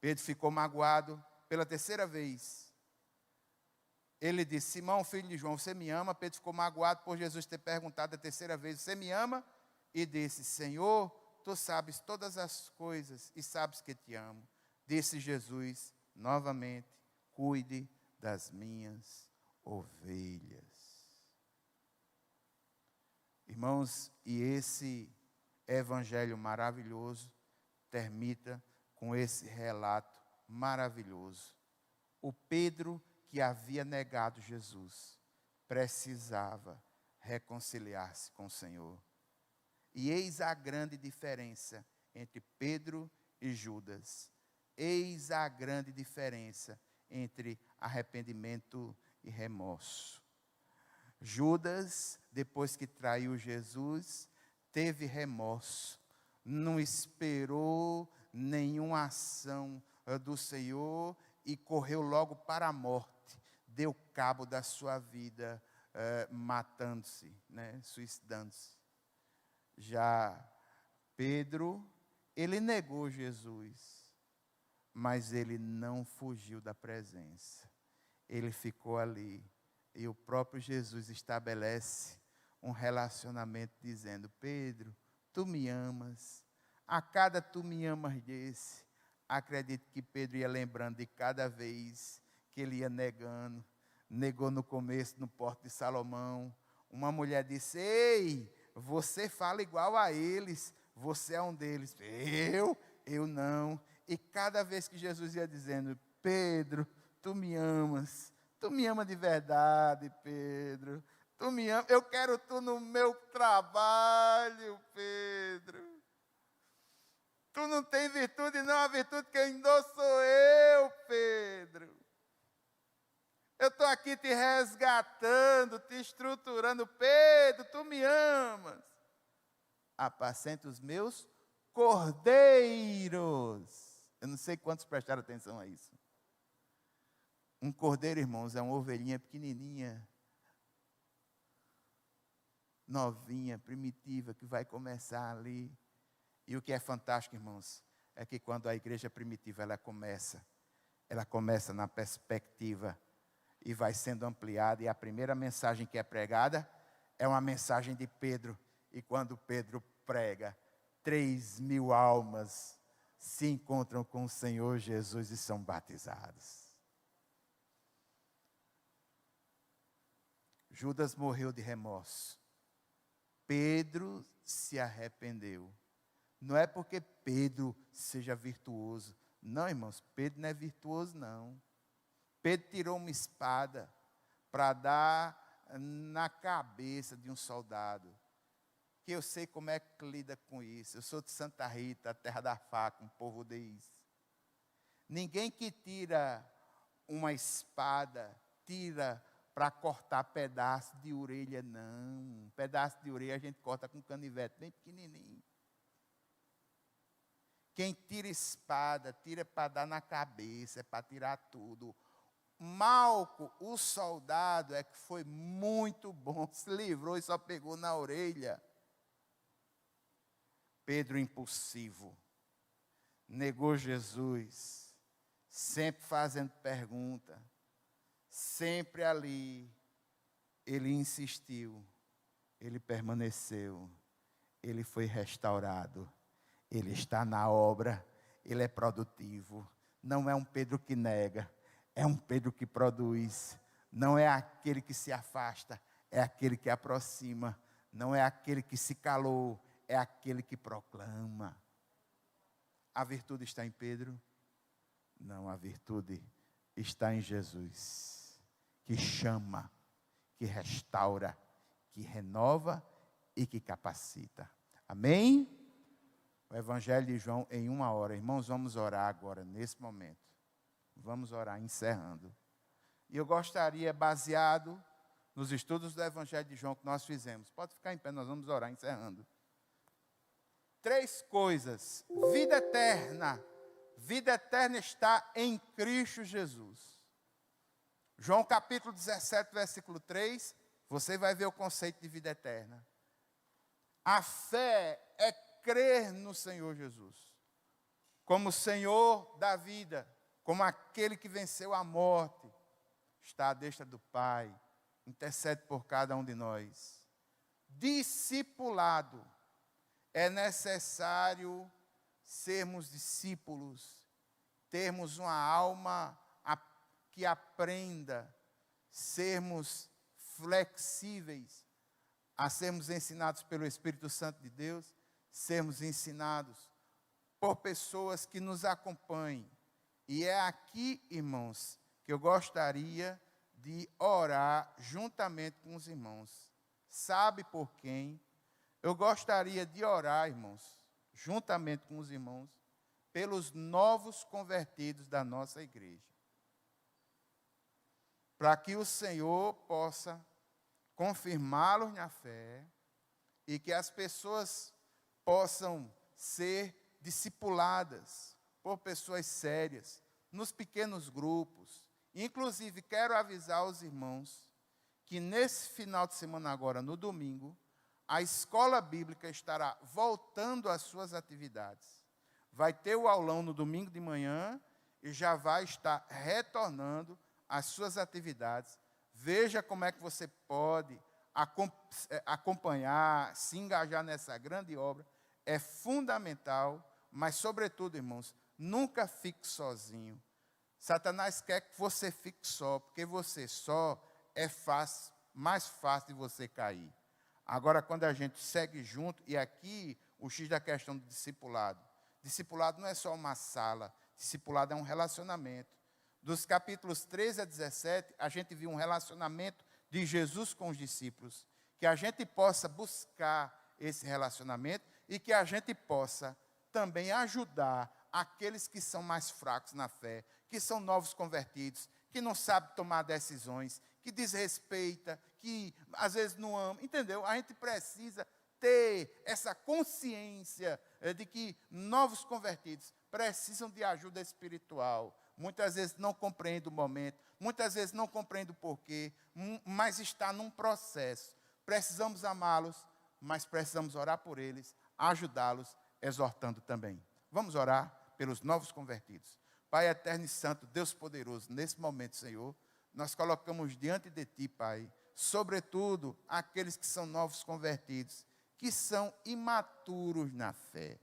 Pedro ficou magoado pela terceira vez. Ele disse, Simão, filho de João, você me ama? Pedro ficou magoado por Jesus ter perguntado a terceira vez, você me ama? E disse, Senhor, tu sabes todas as coisas e sabes que te amo. Disse Jesus, novamente, cuide das minhas ovelhas. Irmãos, e esse evangelho maravilhoso termina com esse relato maravilhoso. O Pedro que havia negado Jesus precisava reconciliar-se com o Senhor. E eis a grande diferença entre Pedro e Judas. Eis a grande diferença entre arrependimento e remorso. Judas, depois que traiu Jesus, teve remorso, não esperou nenhuma ação do Senhor e correu logo para a morte, deu cabo da sua vida, matando-se, né, suicidando-se. Já Pedro, ele negou Jesus, mas ele não fugiu da presença. Ele ficou ali. E o próprio Jesus estabelece um relacionamento dizendo: Pedro, tu me amas. A cada tu me amas desse, acredito que Pedro ia lembrando de cada vez que ele ia negando. Negou no começo, no Porto de Salomão. Uma mulher disse: ei, você fala igual a eles, você é um deles. Eu não. E cada vez que Jesus ia dizendo: Pedro, tu me amas de verdade, Pedro, tu me amas, eu quero tu no meu trabalho, Pedro. Tu não tem virtude, não, a virtude que eu dou sou eu, Pedro. Eu estou aqui te resgatando, te estruturando. Pedro, tu me amas. Apacenta os meus cordeiros. Eu não sei quantos prestaram atenção a isso. Um cordeiro, irmãos, é uma ovelhinha pequenininha, novinha, primitiva, que vai começar ali. E o que é fantástico, irmãos, é que quando a igreja primitiva ela começa na perspectiva e vai sendo ampliada, e a primeira mensagem que é pregada é uma mensagem de Pedro. E quando Pedro prega, 3.000 almas se encontram com o Senhor Jesus e são batizados. Judas morreu de remorso. Pedro se arrependeu. Não é porque Pedro seja virtuoso. Não, irmãos, Pedro não é virtuoso, não. Pedro tirou uma espada para dar na cabeça de um soldado. Que eu sei como é que lida com isso. Eu sou de Santa Rita, a terra da faca, um povo diz. Ninguém que tira uma espada, tira para cortar pedaço de orelha, não. Pedaço de orelha a gente corta com canivete, bem pequenininho. Quem tira espada, tira para dar na cabeça, é para tirar tudo. Malco, o soldado, é que foi muito bom, se livrou e só pegou na orelha. Pedro, impulsivo, negou Jesus, sempre fazendo pergunta. Sempre ali, ele insistiu, ele permaneceu, ele foi restaurado, ele está na obra, ele é produtivo. Não é um Pedro que nega, é um Pedro que produz. Não é aquele que se afasta, é aquele que aproxima. Não é aquele que se calou, é aquele que proclama. A virtude está em Pedro? Não, a virtude está em Jesus. Que chama, que restaura, que renova e que capacita. Amém? O Evangelho de João em 1 hora. Irmãos, vamos orar agora, nesse momento. Vamos orar, encerrando. E eu gostaria, baseado nos estudos do Evangelho de João que nós fizemos. Pode ficar em pé, nós vamos orar, encerrando. 3 coisas. Vida eterna. Vida eterna está em Cristo Jesus. João capítulo 17, versículo 3, você vai ver o conceito de vida eterna. A fé é crer no Senhor Jesus, como Senhor da vida, como aquele que venceu a morte, está à destra do Pai, intercede por cada um de nós. Discipulado, é necessário sermos discípulos, termos uma alma que aprenda, sermos flexíveis, a sermos ensinados pelo Espírito Santo de Deus, sermos ensinados por pessoas que nos acompanhem. E é aqui, irmãos, que eu gostaria de orar juntamente com os irmãos. Sabe por quem? Eu gostaria de orar, irmãos, juntamente com os irmãos, pelos novos convertidos da nossa igreja. Para que o Senhor possa confirmá-los na fé, e que as pessoas possam ser discipuladas por pessoas sérias, nos pequenos grupos. Inclusive, quero avisar os irmãos que nesse final de semana agora, no domingo, a escola bíblica estará voltando às suas atividades. Vai ter o aulão no domingo de manhã e já vai estar retornando às suas atividades. Veja como é que você pode acompanhar, se engajar nessa grande obra. É fundamental, mas, sobretudo, irmãos, nunca fique sozinho. Satanás quer que você fique só, porque você só é mais fácil de você cair. Agora, quando a gente segue junto, e aqui o X da questão do discipulado. Discipulado não é só uma sala, discipulado é um relacionamento. Dos capítulos 13 a 17, a gente viu um relacionamento de Jesus com os discípulos. Que a gente possa buscar esse relacionamento e que a gente possa também ajudar aqueles que são mais fracos na fé, que são novos convertidos, que não sabem tomar decisões, que desrespeita, que às vezes não ama, entendeu? A gente precisa ter essa consciência de que novos convertidos precisam de ajuda espiritual. Muitas vezes não compreende o momento, muitas vezes não compreende o porquê, mas está num processo. Precisamos amá-los, mas precisamos orar por eles, ajudá-los, exortando também. Vamos orar pelos novos convertidos. Pai eterno e santo, Deus poderoso, nesse momento, Senhor, nós colocamos diante de Ti, Pai, sobretudo aqueles que são novos convertidos, que são imaturos na fé.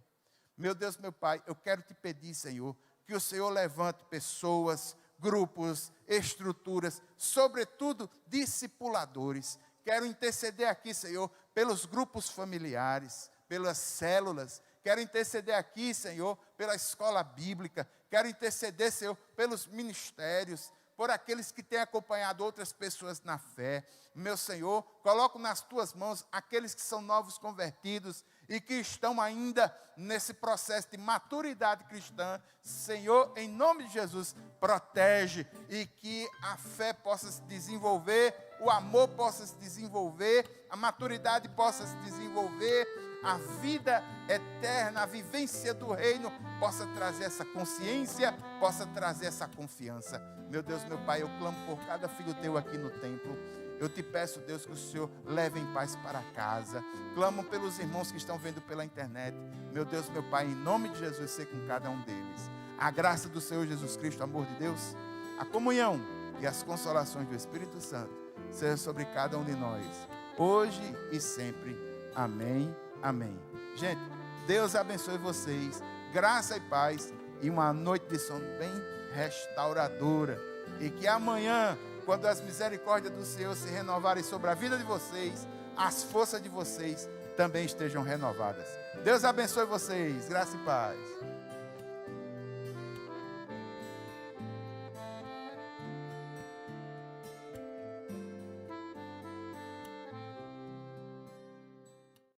Meu Deus, meu Pai, eu quero te pedir, Senhor, que o Senhor levante pessoas, grupos, estruturas, sobretudo discipuladores. Quero interceder aqui, Senhor, pelos grupos familiares, pelas células. Quero interceder aqui, Senhor, pela escola bíblica. Quero interceder, Senhor, pelos ministérios, por aqueles que têm acompanhado outras pessoas na fé. Meu Senhor, coloco nas Tuas mãos aqueles que são novos convertidos e que estão ainda nesse processo de maturidade cristã. Senhor, em nome de Jesus, protege e que a fé possa se desenvolver, o amor possa se desenvolver, a maturidade possa se desenvolver, a vida eterna, a vivência do reino possa trazer essa consciência, possa trazer essa confiança. Meu Deus, meu Pai, eu clamo por cada filho Teu aqui no templo. Eu te peço, Deus, que o Senhor leve em paz para casa. Clamo pelos irmãos que estão vendo pela internet. Meu Deus, meu Pai, em nome de Jesus, sei com cada um deles. A graça do Senhor Jesus Cristo, o amor de Deus, a comunhão e as consolações do Espírito Santo seja sobre cada um de nós, hoje e sempre. Amém, amém. Gente, Deus abençoe vocês. Graça e paz e uma noite de sono bem restauradora. E que amanhã, quando as misericórdias do Senhor se renovarem sobre a vida de vocês, as forças de vocês também estejam renovadas. Deus abençoe vocês. Graça e paz.